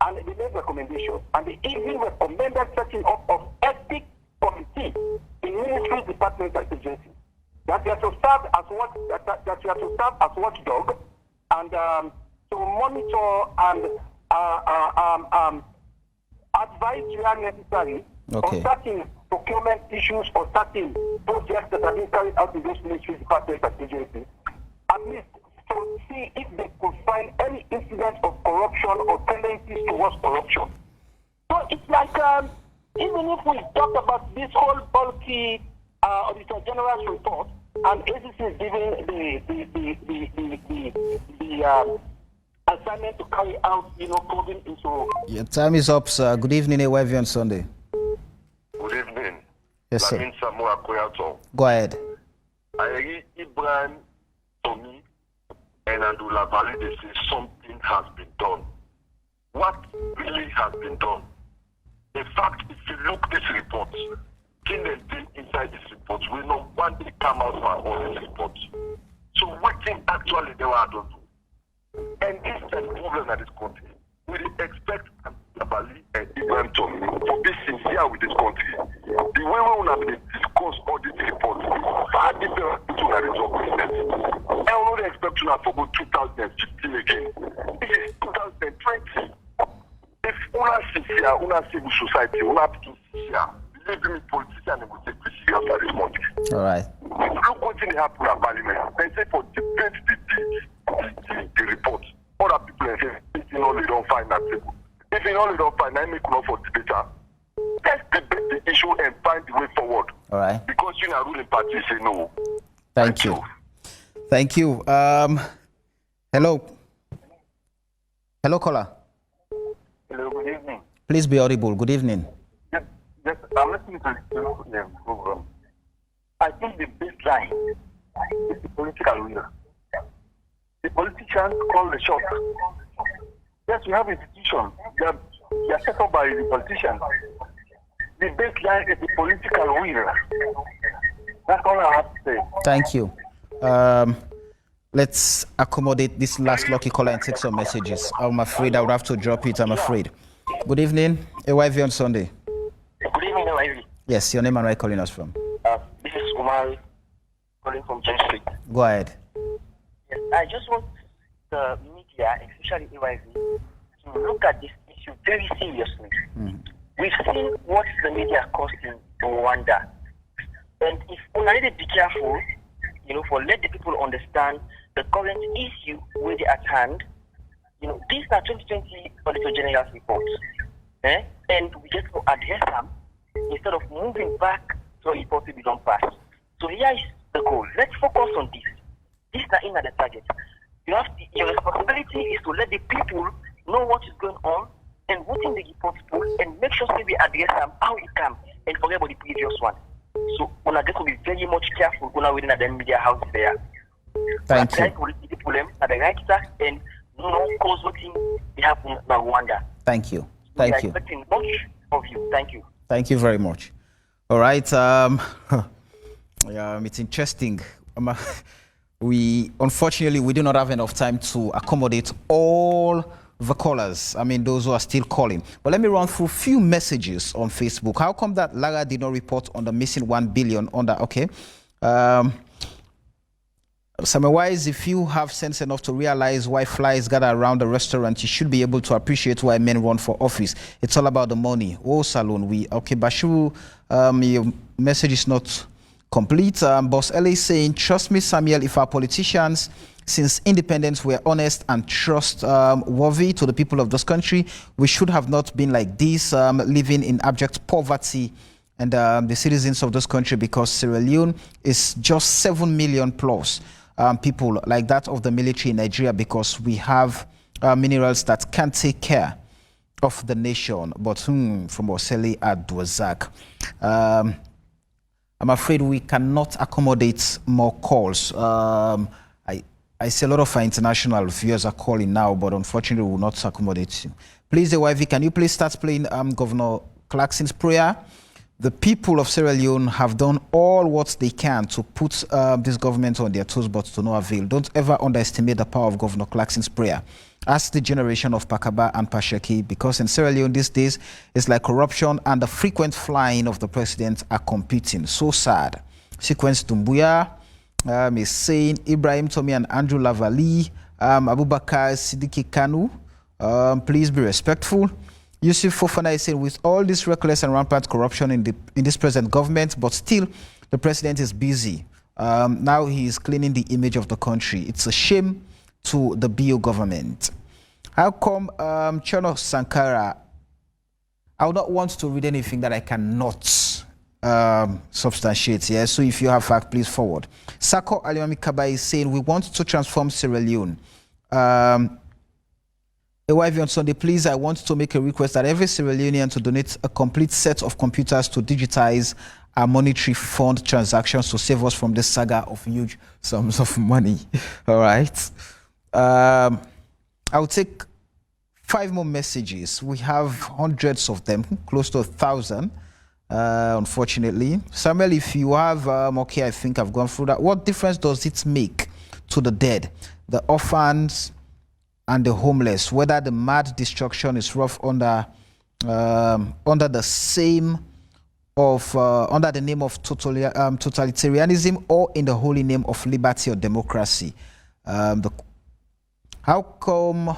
Speaker 6: And they made recommendations, and they even recommended setting up of ethics committee in ministry, departments, and agencies that they are to serve as watchdog and to monitor and advise where necessary on certain procurement issues or certain projects that are being carried out in those ministries, departments, and agencies, at least to see if they could find any incidents of corruption or tendencies towards corruption. So it's like, even if we talk about this whole bulky Auditor General's report, and ACC is giving the assignment to carry out, probing into...
Speaker 1: Your time is up, sir. Good evening, AYV on Sunday.
Speaker 8: Good evening.
Speaker 1: Yes, sir.
Speaker 8: Go
Speaker 1: ahead.
Speaker 8: I read Ibrahim to me and Andrew Lavali, they say something has been done. What really has been done? In fact, if you look at this report, thing inside this report, we know one day come out for all this report. So what thing actually they were done? And this is the problem at this country. We expect Lavali and Ibrahim to be sincere with this country. The way we want to discuss all these reports is far different to the result business. I only expect to have about 2015 again. This is 2020. If una sincere, una civil society, una be sincere, believe me, politicians will take this serious at this country.
Speaker 1: All right.
Speaker 8: Look what happened at Parliament. They say for debate the report. Other people are saying, if you know they don't find that table. If you know they don't find, I make no for debater. Let's debate the issue and find the way forward.
Speaker 1: All right.
Speaker 8: Because you know, ruling party say no.
Speaker 1: Thank you. Thank you. Hello. Hello, caller.
Speaker 6: Hello, good evening.
Speaker 1: Please be audible. Good evening.
Speaker 6: Yes, I'm listening to the program. I think the baseline is the political will. The politicians call the shots. Yes, we have institutions. They are set up by the politicians. The baseline is the political will. That's all I have to say.
Speaker 1: Thank you. Let's accommodate this last lucky caller and take some messages. I'm afraid I would have to drop it. I'm afraid. Good evening, AYV on Sunday.
Speaker 6: Good evening, AYV.
Speaker 1: Yes, your name and where are you calling us from?
Speaker 6: This is Umar calling from James Street.
Speaker 1: Go ahead.
Speaker 6: Yes, I just want the media, especially AYV, to look at this issue very seriously. We've seen what the media caused in Rwanda. And if we need to be careful, for let the people understand the current issue with it at hand, these are 2020 Auditor General's reports. And we just to address them instead of moving back to a report to be done past. So here is the goal. Let's focus on this. This is not in the target. Your responsibility is to let the people know what is going on and what in the report pool and make sure we address them how it can and forget about the previous one. So we have to be very much careful within the media house there.
Speaker 1: Thank you.
Speaker 6: The problem at the right track and cause what thing happen in Rwanda.
Speaker 1: Thank you. Thank you.
Speaker 6: Expecting much of you. Thank you.
Speaker 1: Thank you very much. All right. It's interesting. Unfortunately, we do not have enough time to accommodate all the callers. I mean, those who are still calling. But let me run through a few messages on Facebook. How come that Lara did not report on the missing 1 billion on that? Okay. Wise, if you have sense enough to realize why flies gather around the restaurant, you should be able to appreciate why men run for office. It's all about the money. Oh, Salon, okay, Bashu, your message is not complete. Boss LA is saying, trust me, Samuel, if our politicians, since independence, were honest and trustworthy to the people of this country, we should have not been like this, living in abject poverty. And the citizens of this country, because Sierra Leone is just 7 million plus people like that of the military in Nigeria, because we have minerals that can take care of the nation. But from Oseli Adwazak, I'm afraid we cannot accommodate more calls. I see a lot of our international viewers are calling now, but unfortunately we will not accommodate you. Please, AYV, can you please start playing Governor Clarkson's prayer? The people of Sierra Leone have done all what they can to put this government on their toes, but to no avail. Don't ever underestimate the power of Governor Clarkson's prayer. Ask the generation of Pakaba and Pasheki, because in Sierra Leone these days, it's like corruption and the frequent flying of the president are competing. So sad. Sequence Dumbuya is saying, Ibrahim, Tommy, and Andrew Lavali, Abubakar Siddiqui Kanu, please be respectful. Yusuf Fofana is saying, with all this reckless and rampant corruption in this present government, but still the president is busy. Now he is cleaning the image of the country. It's a shame to the BO government. How come Chono Sankara, I would not want to read anything that I cannot substantiate. Yeah? So if you have fact, please forward. Sako Alimami Kaba is saying, we want to transform Sierra Leone. AYV on Sunday, please, I want to make a request that every Sierra Leonean to donate a complete set of computers to digitize our monetary fund transactions to save us from the saga of huge sums of money. All right. I'll take 5 more messages. We have hundreds of them, close to 1,000, unfortunately. Samuel, if you have, okay, I think I've gone through that. What difference does it make to the dead, the orphans, and the homeless, whether the mad destruction is rough under the same of under the name of totalitarianism or in the holy name of liberty or democracy? How come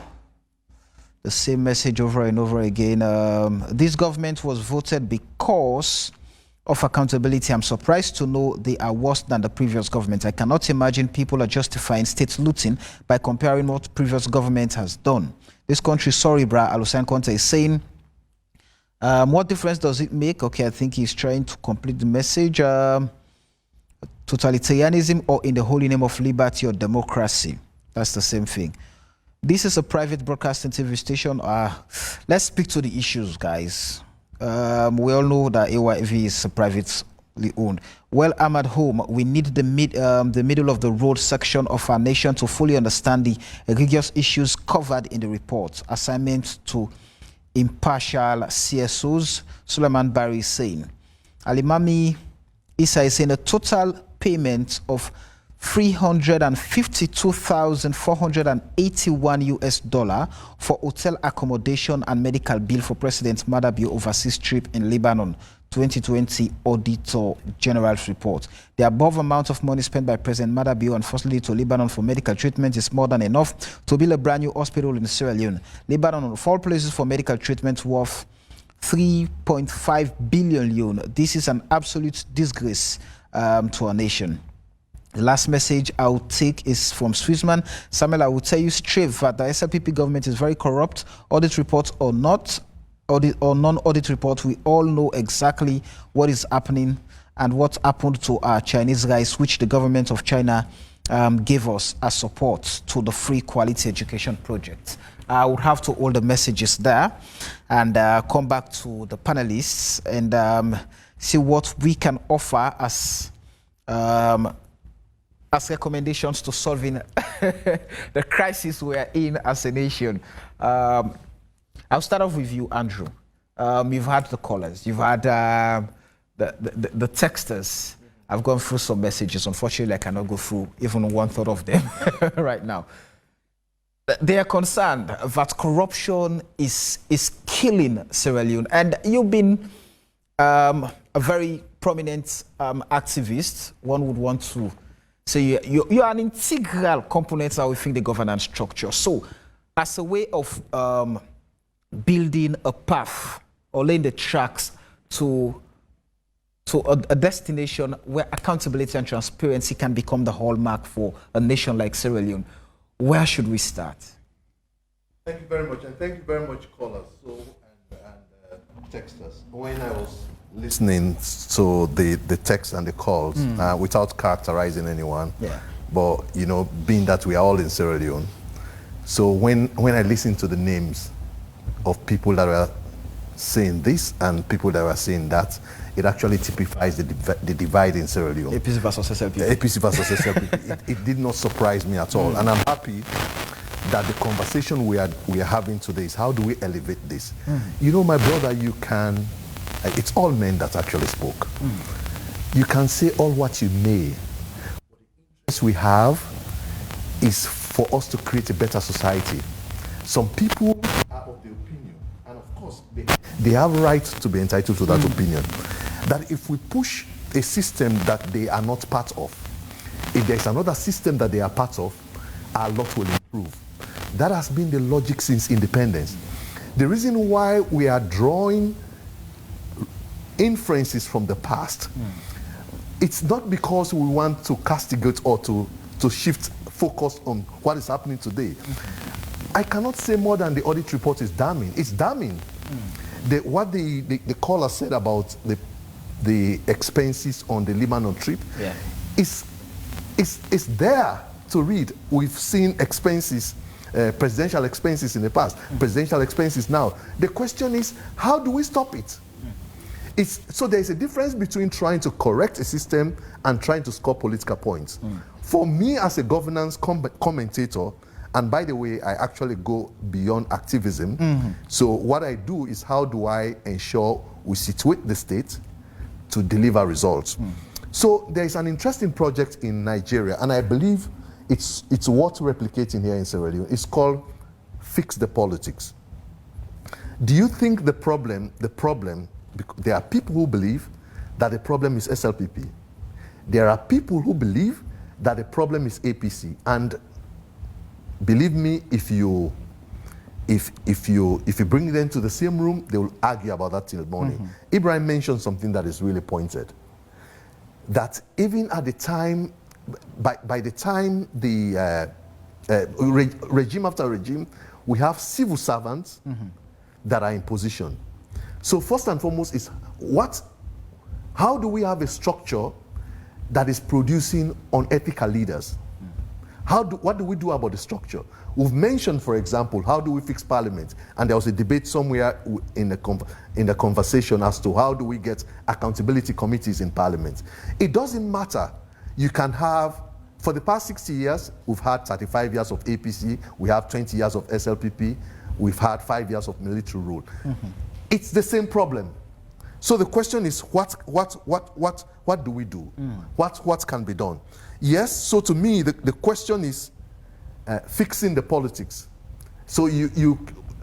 Speaker 1: the same message over and over again? This government was voted because of accountability. I'm surprised to know they are worse than the previous government. I cannot imagine people are justifying state looting by comparing what previous government has done. This country, sorry, brah, Alusan Conte is saying, what difference does it make? Okay, I think he's trying to complete the message. Totalitarianism or in the holy name of liberty or democracy. That's the same thing. This is a private broadcasting TV station. Let's speak to the issues, guys. We all know that AYV is privately owned. Well, I'm at home. We need the middle of the road section of our nation to fully understand the egregious issues covered in the report. Assignment to impartial CSOs. Suleiman Barry is saying. Alimami Isa is saying a total payment of $352,481 for hotel accommodation and medical bill for President Madabio overseas trip in Lebanon, 2020 Auditor General's report. The above amount of money spent by President Madabio unfortunately to Lebanon for medical treatment is more than enough to build a brand new hospital in Sierra Leone. Lebanon, of all places for medical treatment, worth 3.5 billion yuan. This is an absolute disgrace to our nation. The last message I'll take is from Swissman. Samuel, I will tell you straight that the SLPP government is very corrupt. Audit report or not, audit or non-audit report, we all know exactly what is happening and what happened to our Chinese guys, which the government of China gave us as support to the free quality education project. I would have to hold the messages there and come back to the panelists and see what we can offer as recommendations to solving the crisis we are in as a nation. I'll start off with you, Andrew. You've had the callers, you've had the texters. I've gone through some messages. Unfortunately, I cannot go through even 1/3 of them right now. They are concerned that corruption is killing Sierra Leone. And you've been a very prominent activist. One would want to say you are an integral component within the governance structure. So as a way of building a path or laying the tracks to a destination where accountability and transparency can become the hallmark for a nation like Sierra Leone, where should we start?
Speaker 3: Thank you very much, and thank you very much, callers and texters. When I was listening to the text and the calls, without characterizing anyone, but being that we are all in Sierra Leone, so when I listen to the names of people that were saying this and people that were saying that, it actually typifies the divide in Sierra Leone.
Speaker 1: APC versus SLPP.
Speaker 3: APC versus SLPP. It did not surprise me at all, and I'm happy that the conversation we are having today is how do we elevate this? My brother, you can. It's all men that actually spoke. You can say all what you may. What the interest we have is for us to create a better society. Some people are of the opinion, and of course they have rights to be entitled to that opinion, that if we push a system that they are not part of, if there's another system that they are part of, our lot will improve. That has been the logic since independence. The reason why we are drawing inferences from the past, it's not because we want to castigate or to shift focus on what is happening today. I cannot say more than the audit report is damning. It's damning. What the caller said about the expenses on the Lebanon trip is there to read. We've seen expenses, presidential expenses in the past, presidential expenses now. The question is, how do we stop it? So there's a difference between trying to correct a system and trying to score political points. For me as a governance commentator, and by the way, I actually go beyond activism. So what I do is, how do I ensure we situate the state to deliver results? So there's an interesting project in Nigeria, and I believe it's worth replicating here in Sierra Leone. It's called Fix the Politics. Do you think the problem, there are people who believe that the problem is SLPP. There are people who believe that the problem is APC. And believe me, if you bring them to the same room, they will argue about that till morning. Ibrahim mentioned something that is really pointed. That even at the time, by the time the regime after regime, we have civil servants that are in position. So first and foremost is how do we have a structure that is producing unethical leaders? What do we do about the structure? We've mentioned, for example, how do we fix parliament? And there was a debate somewhere in the conversation as to how do we get accountability committees in parliament. It doesn't matter. You can have, for the past 60 years, we've had 35 years of APC, we have 20 years of SLPP, we've had 5 years of military rule. It's the same problem. So the question is, what do we do? What can be done? Yes, so to me, the question is fixing the politics. So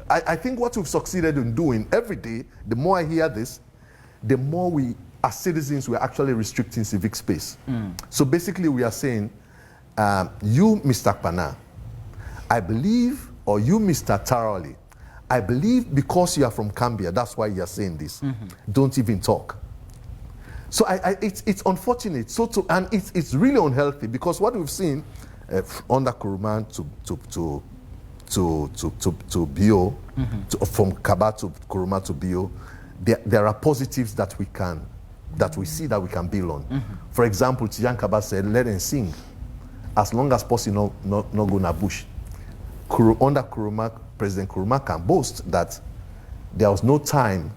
Speaker 3: I think what we've succeeded in doing every day, the more I hear this, the more we, as citizens, we're actually restricting civic space. So basically we are saying, you, Mr. Kpana, I believe, or you, Mr. Tarawale, I believe because you are from Cambia, that's why you are saying this. Don't even talk. So it's unfortunate. And it's really unhealthy, because what we've seen under Kuruma to Bio, from Kaba to Kuruma to Bio, there are positives that we see that we can build on. For example, Tijan Kaba said, let them sing, as long as possible, no go na bush. Under Kuruma, President Kuruma can boast that there was no time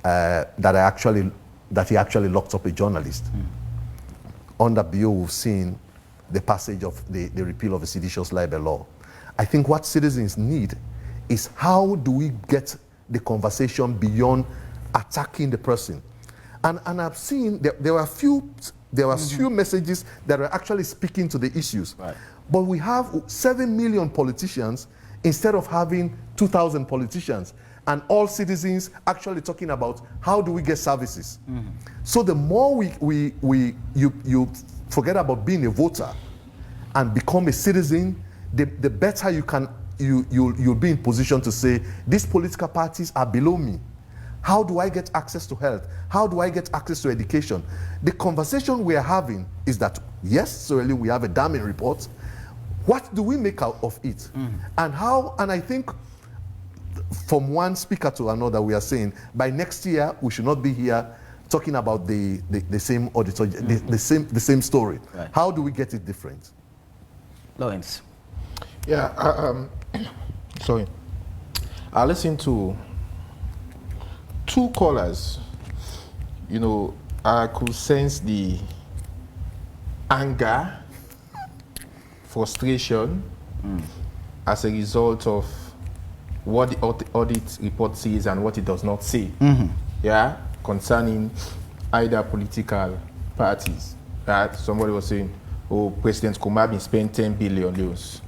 Speaker 3: that he actually locked up a journalist. Under Bio, we've seen the passage of the repeal of the seditious libel law. I think what citizens need is, how do we get the conversation beyond attacking the person? And I've seen there were few messages that are actually speaking to the issues. Right. But we have 7 million politicians instead of having 2,000 politicians, and all citizens actually talking about how do we get services. So the more you forget about being a voter and become a citizen, the better you'll be in position to say, these political parties are below me. How do I get access to health? How do I get access to education? The conversation we are having is that, yes, certainly we have a damning report. What do we make out of it? And I think from one speaker to another, we are saying, by next year, we should not be here talking about the same auditor, the same story. Right. How do we get it different?
Speaker 1: Lawrence.
Speaker 4: Yeah, sorry. I listened to 2 callers. You know, I could sense the anger, frustration as a result of what the audit report says and what it does not say. Yeah, concerning either political parties. Somebody was saying, oh, President Kumabin spent 10 billion euros,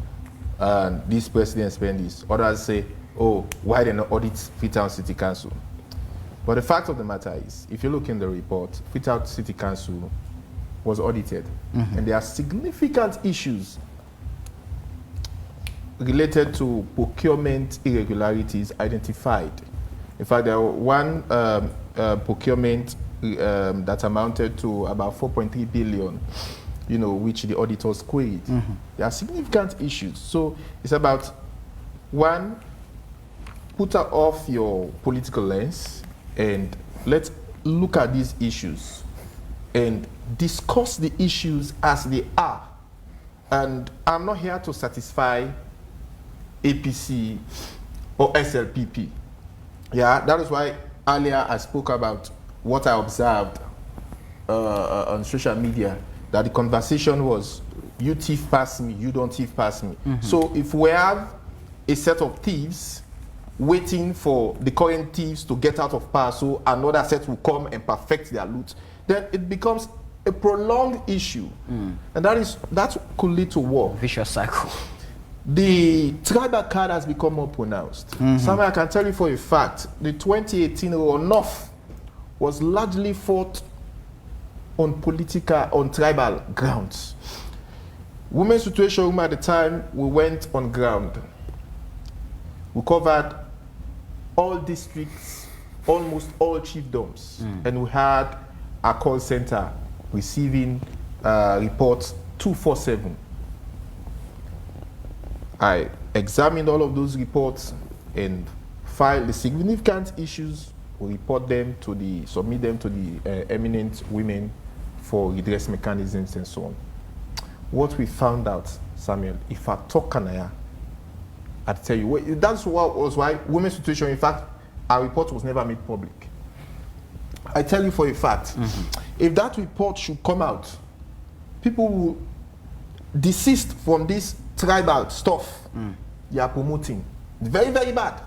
Speaker 4: and this president spent this. Others say, oh, why they not audit Freetown City Council? But the fact of the matter is, if you look in the report, Freetown City Council was audited, and there are significant issues related to procurement irregularities identified. In fact, there were one procurement that amounted to about 4.3 billion, which the auditors queried. There are significant issues. So it's about, one, put off your political lens and let's look at these issues and discuss the issues as they are. And I'm not here to satisfy APC or SLPP. Yeah, that is why earlier I spoke about what I observed on social media, that the conversation was, you thief past me, you don't thief past me. So if we have a set of thieves waiting for the current thieves to get out of power so another set will come and perfect their loot, then it becomes a prolonged issue. And that could lead to war.
Speaker 1: Vicious cycle.
Speaker 4: The tribal card has become more pronounced. Somewhere I can tell you for a fact, the 2018 runoff was largely fought on tribal grounds. Women's situation room at the time, we went on ground. We covered all districts, almost all chiefdoms, and we had a call center receiving reports 24/7. I examined all of those reports and filed the significant issues. We report them submit them to the eminent women for redress mechanisms and so on. What we found out, Samuel, if I talk Kanaya, I'd tell you, that's what was why women's situation, in fact, our report was never made public. I tell you for a fact, if that report should come out, people will desist from this tribal stuff they are promoting. It's very, very bad.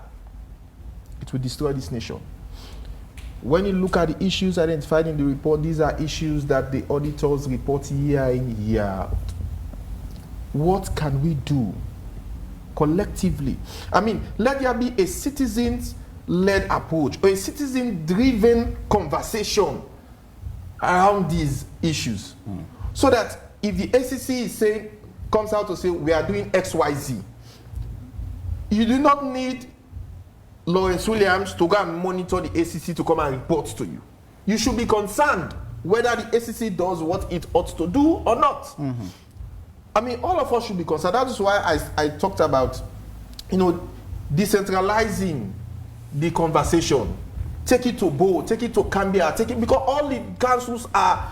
Speaker 4: It will destroy this nation. When you look at the issues identified in the report, these are issues that the auditors report year in, year out. What can we do collectively? I mean, let there be a citizens-led approach or a citizen-driven conversation around these issues. So that if the ACC comes out to say, we are doing XYZ, you do not need Lawrence Williams to go and monitor the ACC to come and report to you. You should be concerned whether the ACC does what it ought to do or not. I mean, all of us should be concerned. That is why I talked about, decentralizing the conversation. Take it to Bo, take it to Cambia, because all the councils are,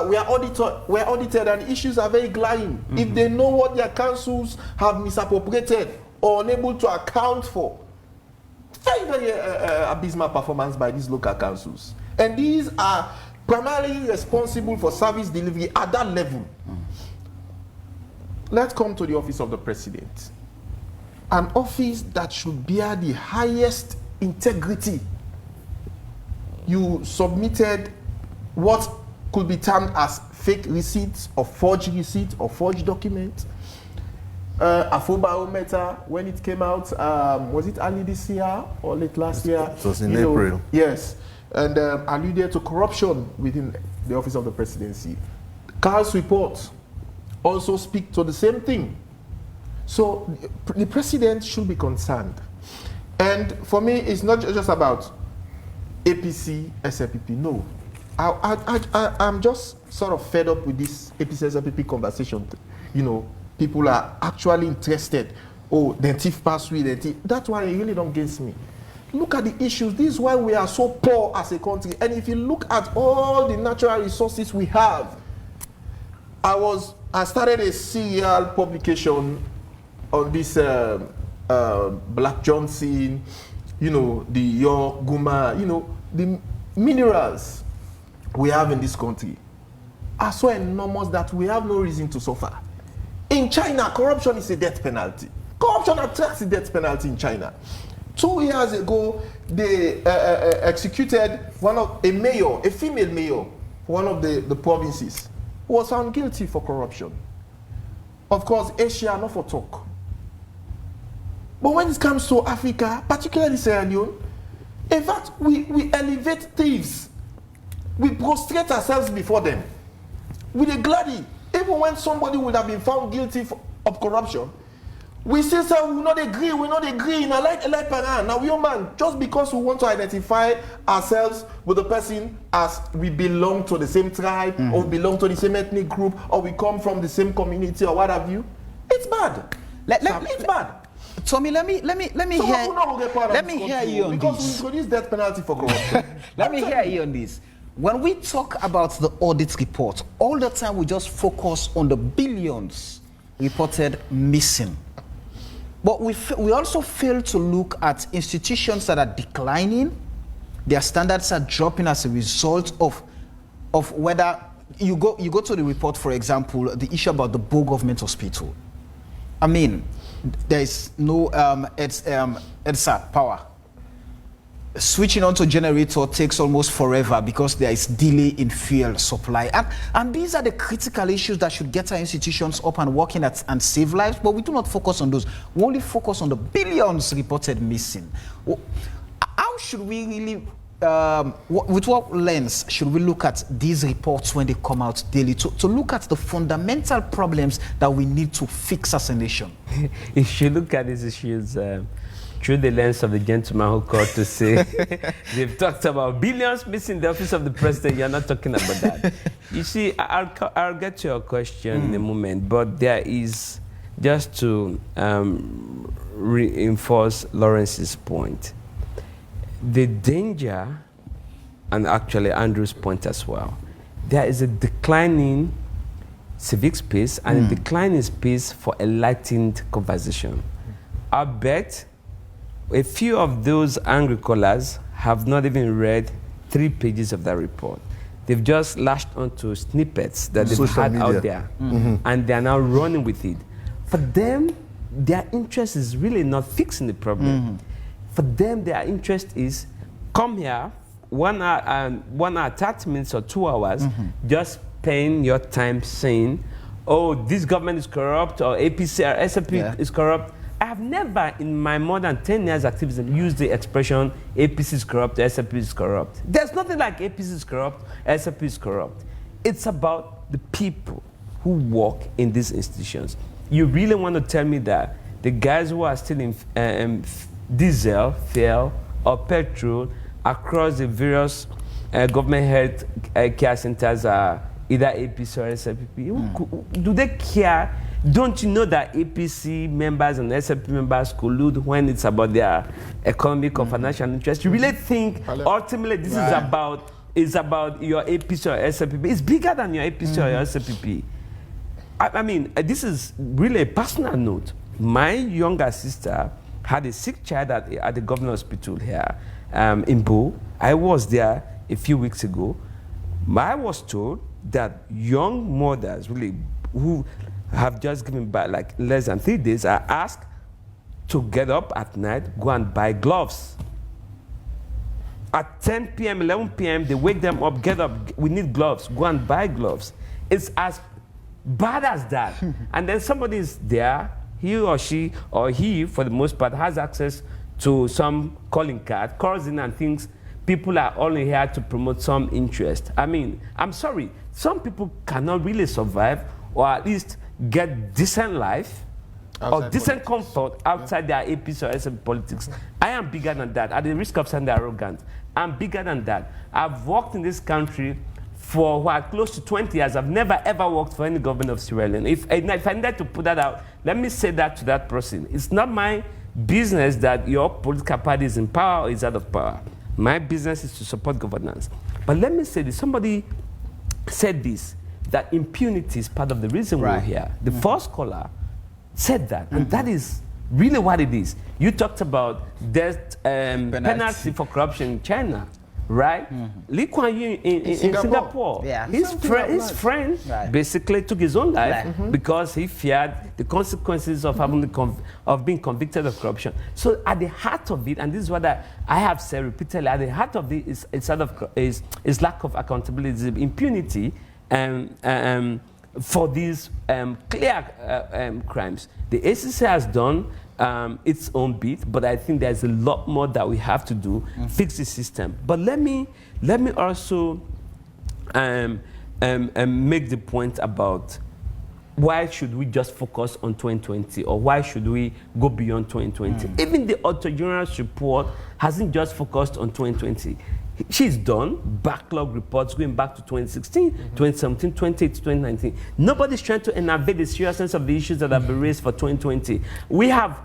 Speaker 4: we are audited and issues are very glaring. If they know what their councils have misappropriated or unable to account for, very, very abysmal performance by these local councils. And these are primarily responsible for service delivery at that level. Let's come to the office of the president. An office that should bear the highest integrity. You submitted what could be termed as fake receipts or forged receipts or forged documents. Afrobarometer, when it came out, was it early this year or late last year?
Speaker 3: It was in April.
Speaker 4: Yes, and alluded to corruption within the office of the presidency. Carl's reports also speak to the same thing. So the president should be concerned. And for me, it's not just about APC, SLPP, no. I'm just sort of fed up with this APC, SLPP conversation. People are actually interested. Oh, the thief passed through, the thief. That's why it really don't get me. Look at the issues. This is why we are so poor as a country. And if you look at all the natural resources we have, I started a serial publication on this Black Johnson, the York, Guma, the minerals we have in this country are so enormous that we have no reason to suffer. In China, corruption is a death penalty. Corruption attracts a death penalty in China. 2 years ago, they executed a female mayor, one of the provinces, who was found guilty for corruption. Of course, Asia, not for talk. But when it comes to Africa, particularly Sierra Leone, in fact, we elevate thieves. We prostrate ourselves before them with a gladdy. Even when somebody would have been found guilty of corruption, We still say we not agree. Now, like Paran. Now, we man, just because we want to identify ourselves with the person as we belong to the same tribe, or we belong to the same ethnic group, or we come from the same community, or what have you, it's bad. It's bad.
Speaker 1: Tommy, let me hear you on
Speaker 4: because
Speaker 1: this.
Speaker 4: we introduce death penalty for corruption.
Speaker 1: Let me hear you on this. When we talk about the audit report, all the time we just focus on the billions reported missing. But we also fail to look at institutions that are declining. Their standards are dropping as a result of whether you go to the report, for example, the issue about the Bow Government Hospital. I mean, there is no EDSA power. Switching on to generator takes almost forever because there is delay in fuel supply. And these are the critical issues that should get our institutions up and working and save lives, but we do not focus on those. We only focus on the billions reported missing. How should we really, with what lens should we look at these reports when they come out daily to look at the fundamental problems that we need to fix as a nation?
Speaker 2: If you look at these issues through the lens of the gentleman who called to say they've talked about billions missing the office of the president, you're not talking about that. You see, I'll get to your question in a moment, but there is, just to reinforce Lawrence's point, the danger, and actually Andrew's point as well, there is a declining civic space and a declining space for enlightened conversation. I bet a few of those angry callers have not even read 3 pages of that report. They've just lashed onto snippets that they've
Speaker 3: Social
Speaker 2: had
Speaker 3: media.
Speaker 2: out there, and they're now running with it. For them, their interest is really not fixing the problem. For them, their interest is come here, 1 hour, 30 minutes or 2 hours, just spend your time saying, oh, this government is corrupt, or APC or SFP is corrupt. I have never, in my more than 10 years activism, used the expression APC is corrupt, SFP is corrupt. There's nothing like APC is corrupt, SFP is corrupt. It's about the people who work in these institutions. You really want to tell me that the guys who are stealing diesel, fuel, or petrol across the various government health care centers are either APC or SFP? Do they care? Don't you know that APC members and SFP members collude when it's about their economic or financial interest? You really think ultimately this is about your APC or SFP? It's bigger than your APC or your SFP. I mean, this is really a personal note. My younger sister had a sick child at the government hospital here in Bo. I was there a few weeks ago. I was told that young mothers really who have just given back like less than 3 days are asked to get up at night, go and buy gloves. At 10 p.m., 11 p.m., they wake them up, get up, we need gloves, go and buy gloves. It's as bad as that. And then somebody is there, he or she, or he, for the most part, has access to some calling card, calls in and thinks people are only here to promote some interest. I mean, I'm sorry, some people cannot really survive or at least get decent life or decent comfort outside their APC or SM politics. I am bigger than that. At the risk of sounding arrogant, I'm bigger than that. I've worked in this country for close to 20 years. I've never ever worked for any government of Sierra Leone. If I needed to put that out, let me say that to that person. It's not my business that your political party is in power or is out of power. My business is to support governance. But let me say this. Somebody said this, that impunity is part of the reason we're here. The first caller said that, and that is really what it is. You talked about death penalty for corruption in China, right? Lee Kuan Yew in Singapore, his friend basically took his own life because he feared the consequences of having being convicted of corruption. So at the heart of it, and this is what I have said repeatedly, at the heart of it is lack of accountability, impunity, for these clear crimes. The ACC has done its own bit, but I think there's a lot more that we have to do, fix the system. But let me also make the point about why should we just focus on 2020, or why should we go beyond 2020? Even the Auditor General's report hasn't just focused on 2020. She's done backlog reports going back to 2016, 2017, 2018, 2019. Nobody's trying to innovate the seriousness of the issues that have been raised for 2020. We have,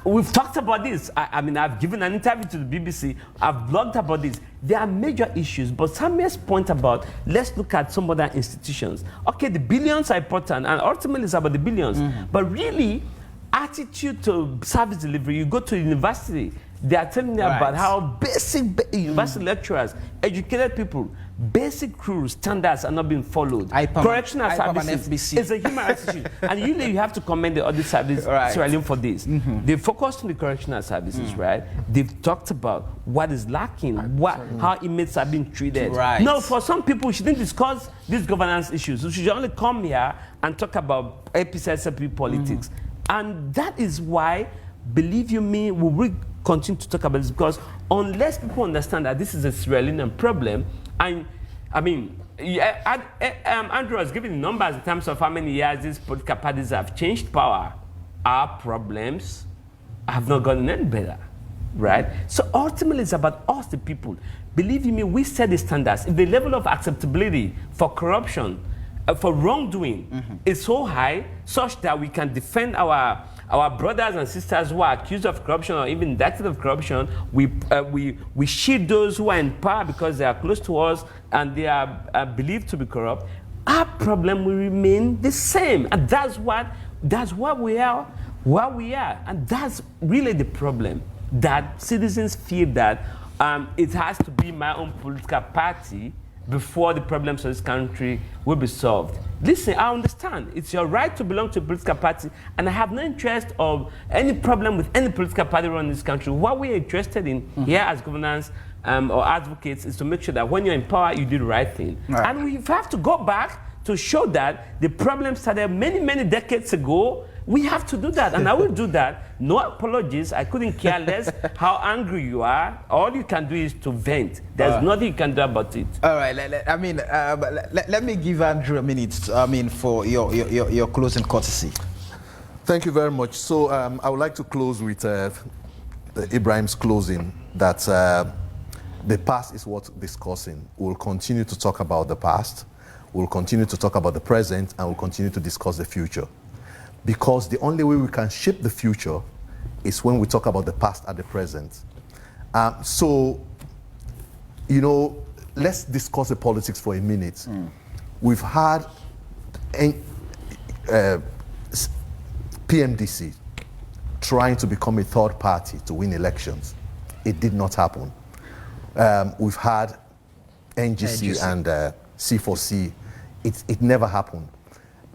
Speaker 2: we've talked about this. I've given an interview to the BBC. I've blogged about this. There are major issues, but Samuel's point about, let's look at some other institutions. Okay, the billions are important, and ultimately it's about the billions. But really, attitude to service delivery, you go to university, they are telling you about how basic university lecturers, educated people, basic rules, standards are not being followed. Correctional services is a human rights issue. And usually you have to commend the audit service Sierra Leone for this. They focused on the correctional services, right? They've talked about what is lacking, how inmates are being treated. No, for some people, we shouldn't discuss these governance issues. We should only come here and talk about APC politics. And that is why, believe you me, we will continue to talk about this, because unless people understand that this is a Sierra Leonean problem, and Andrew has given the numbers in terms of how many years these political parties have changed power. Our problems have not gotten any better, right? So ultimately, it's about us, the people. Believe you me, we set the standards. If the level of acceptability for corruption, for wrongdoing is so high, such that we can defend our brothers and sisters who are accused of corruption or even indicted of corruption, we shield those who are in power because they are close to us and they are believed to be corrupt. Our problem will remain the same, and that's why we are where we are, and that's really the problem, that citizens feel that it has to be my own political party before the problems of this country will be solved. Listen, I understand. It's your right to belong to a political party, and I have no interest of any problem with any political party running this country. What we are interested in here as governance or advocates is to make sure that when you're in power, you do the right thing. And we have to go back to show that the problem started many, many decades ago. We have to do that, and I will do that. No apologies. I couldn't care less how angry you are. All you can do is to vent. There's nothing you can do about it.
Speaker 1: All right. Let me give Andrew a minute. For your closing courtesy.
Speaker 3: Thank you very much. So I would like to close with Ibrahim's closing, that the past is worth discussing. We'll continue to talk about the past. We'll continue to talk about the present, and we'll continue to discuss the future. Because the only way we can shape the future is when we talk about the past and the present. Let's discuss the politics for a minute. We've had PMDC trying to become a third party to win elections. It did not happen. We've had NGC and C4C. It never happened.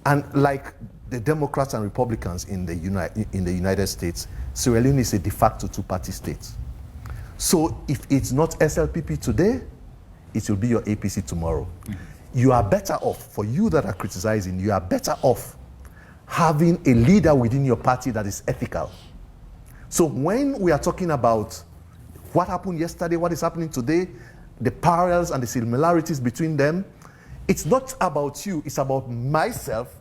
Speaker 3: And like the Democrats and Republicans in the United States, Sierra Leone is a de facto two-party state. So if it's not SLPP today, it will be your APC tomorrow. You are better off, for you that are criticizing, you are better off having a leader within your party that is ethical. So when we are talking about what happened yesterday, what is happening today, the parallels and the similarities between them, it's not about you, it's about myself,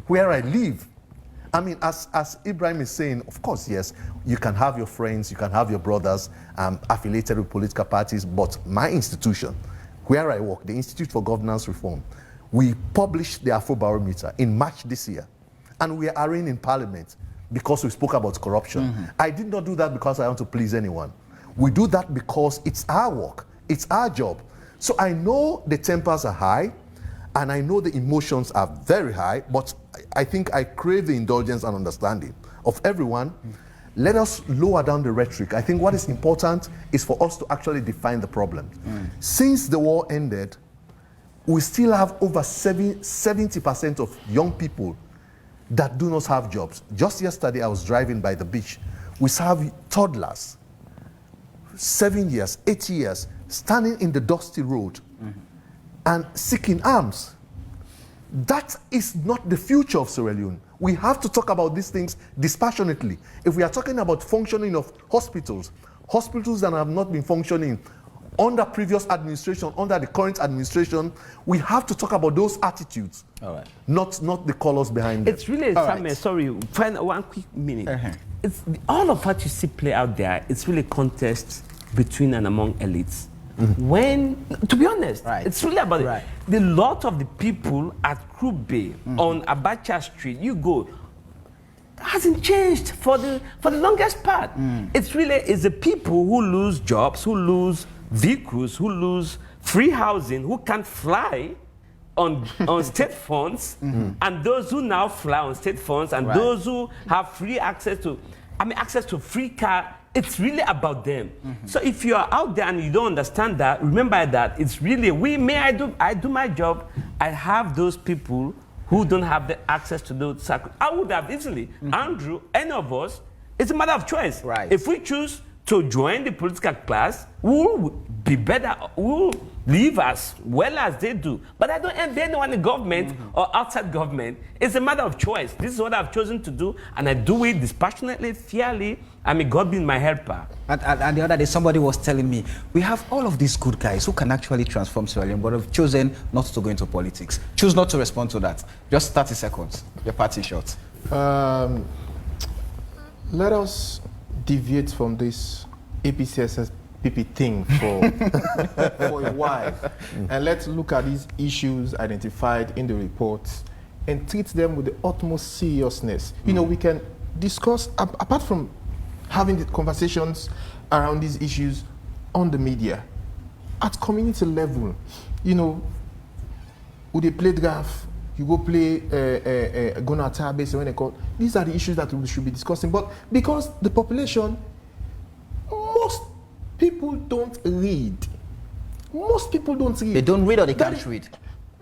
Speaker 3: where I live. As Ibrahim is saying, of course, yes, you can have your friends, you can have your brothers affiliated with political parties, but my institution, where I work, the Institute for Governance Reform, we published the Afrobarometer in March this year, and we are arraigned in Parliament because we spoke about corruption. I did not do that because I want to please anyone. We do that because it's our work, it's our job. So I know the tempers are high, and I know the emotions are very high, but I think I crave the indulgence and understanding of everyone. Let us lower down the rhetoric. I think what is important is for us to actually define the problem. Since the war ended, we still have over 70% of young people that do not have jobs. Just yesterday, I was driving by the beach. We have toddlers, 7 years, 8 years, standing in the dusty road and seeking arms. That is not the future of Sierra Leone. We have to talk about these things dispassionately. If we are talking about functioning of hospitals that have not been functioning under previous administration, under the current administration, we have to talk about those attitudes.
Speaker 1: All right.
Speaker 3: Not the colors behind them.
Speaker 2: It's really,
Speaker 1: right.
Speaker 2: sorry, find one quick minute. It's all of what you see play out there, it's really contest between and among elites. When, to be honest, it's really about it. The lot of the people at Krube on Abacha Street, you go, hasn't changed for the longest part. It's really the people who lose jobs, who lose vehicles, who lose free housing, who can't fly on state funds, and those who now fly on state funds, and those who have free access to, access to free car. It's really about them. So if you are out there and you don't understand that, remember that it's really I do my job. I have those people who don't have the access to those circles. I would have easily, Andrew, any of us. It's a matter of choice. If we choose to join the political class, we'll be better. We'll live as well as they do. But I don't envy anyone in government or outside government. It's a matter of choice. This is what I've chosen to do, and I do it dispassionately, fairly. God being my helper.
Speaker 1: And the other day, somebody was telling me, we have all of these good guys who can actually transform Sierra Leone, but have chosen not to go into politics. Choose not to respond to that. Just 30 seconds. Your parting shot.
Speaker 4: Let us deviate from this APCSSPP thing for a while, and let's look at these issues identified in the reports and treat them with the utmost seriousness. You know, we can discuss, apart from having the conversations around these issues on the media, at community level. You know, would they play draft? You go play Gonata base when they call. These are the issues that we should be discussing. But because the population, most people don't read. Most people don't read.
Speaker 1: They don't read, or they can't read.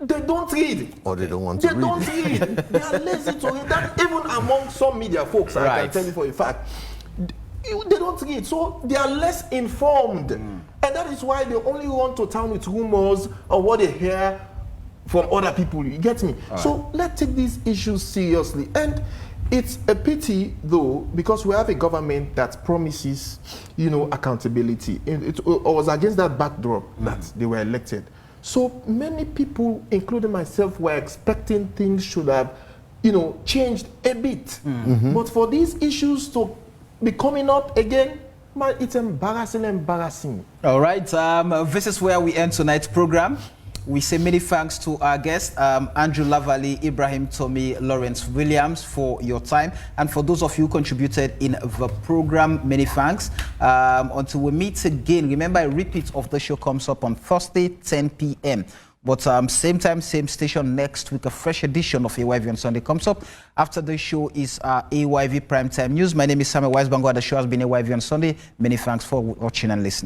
Speaker 4: They don't read.
Speaker 3: Or they don't want to read.
Speaker 4: They don't read. They are lazy to read. That even among some media folks, I can tell you for a fact. They don't read, so they are less informed. And that is why they only run to town with rumors or what they hear from other people. You get me? So let's take these issues seriously. And it's a pity, though, because we have a government that promises, you know, accountability. It was against that backdrop that they were elected. So many people, including myself, were expecting things should have, you know, changed a bit. But for these issues to be coming up again, man, it's embarrassing.
Speaker 1: All right, this is where we end tonight's program. We say many thanks to our guests, Andrew Lavali, Ibrahim Tommy, Lawrence Williams, for your time. And for those of you who contributed in the program, many thanks. Until we meet again, remember a repeat of the show comes up on Thursday, 10 p.m. But same time, same station next week, a fresh edition of AYV on Sunday comes up. After the show is AYV Primetime News. My name is Samuel Weisbango. The show has been AYV on Sunday. Many thanks for watching and listening.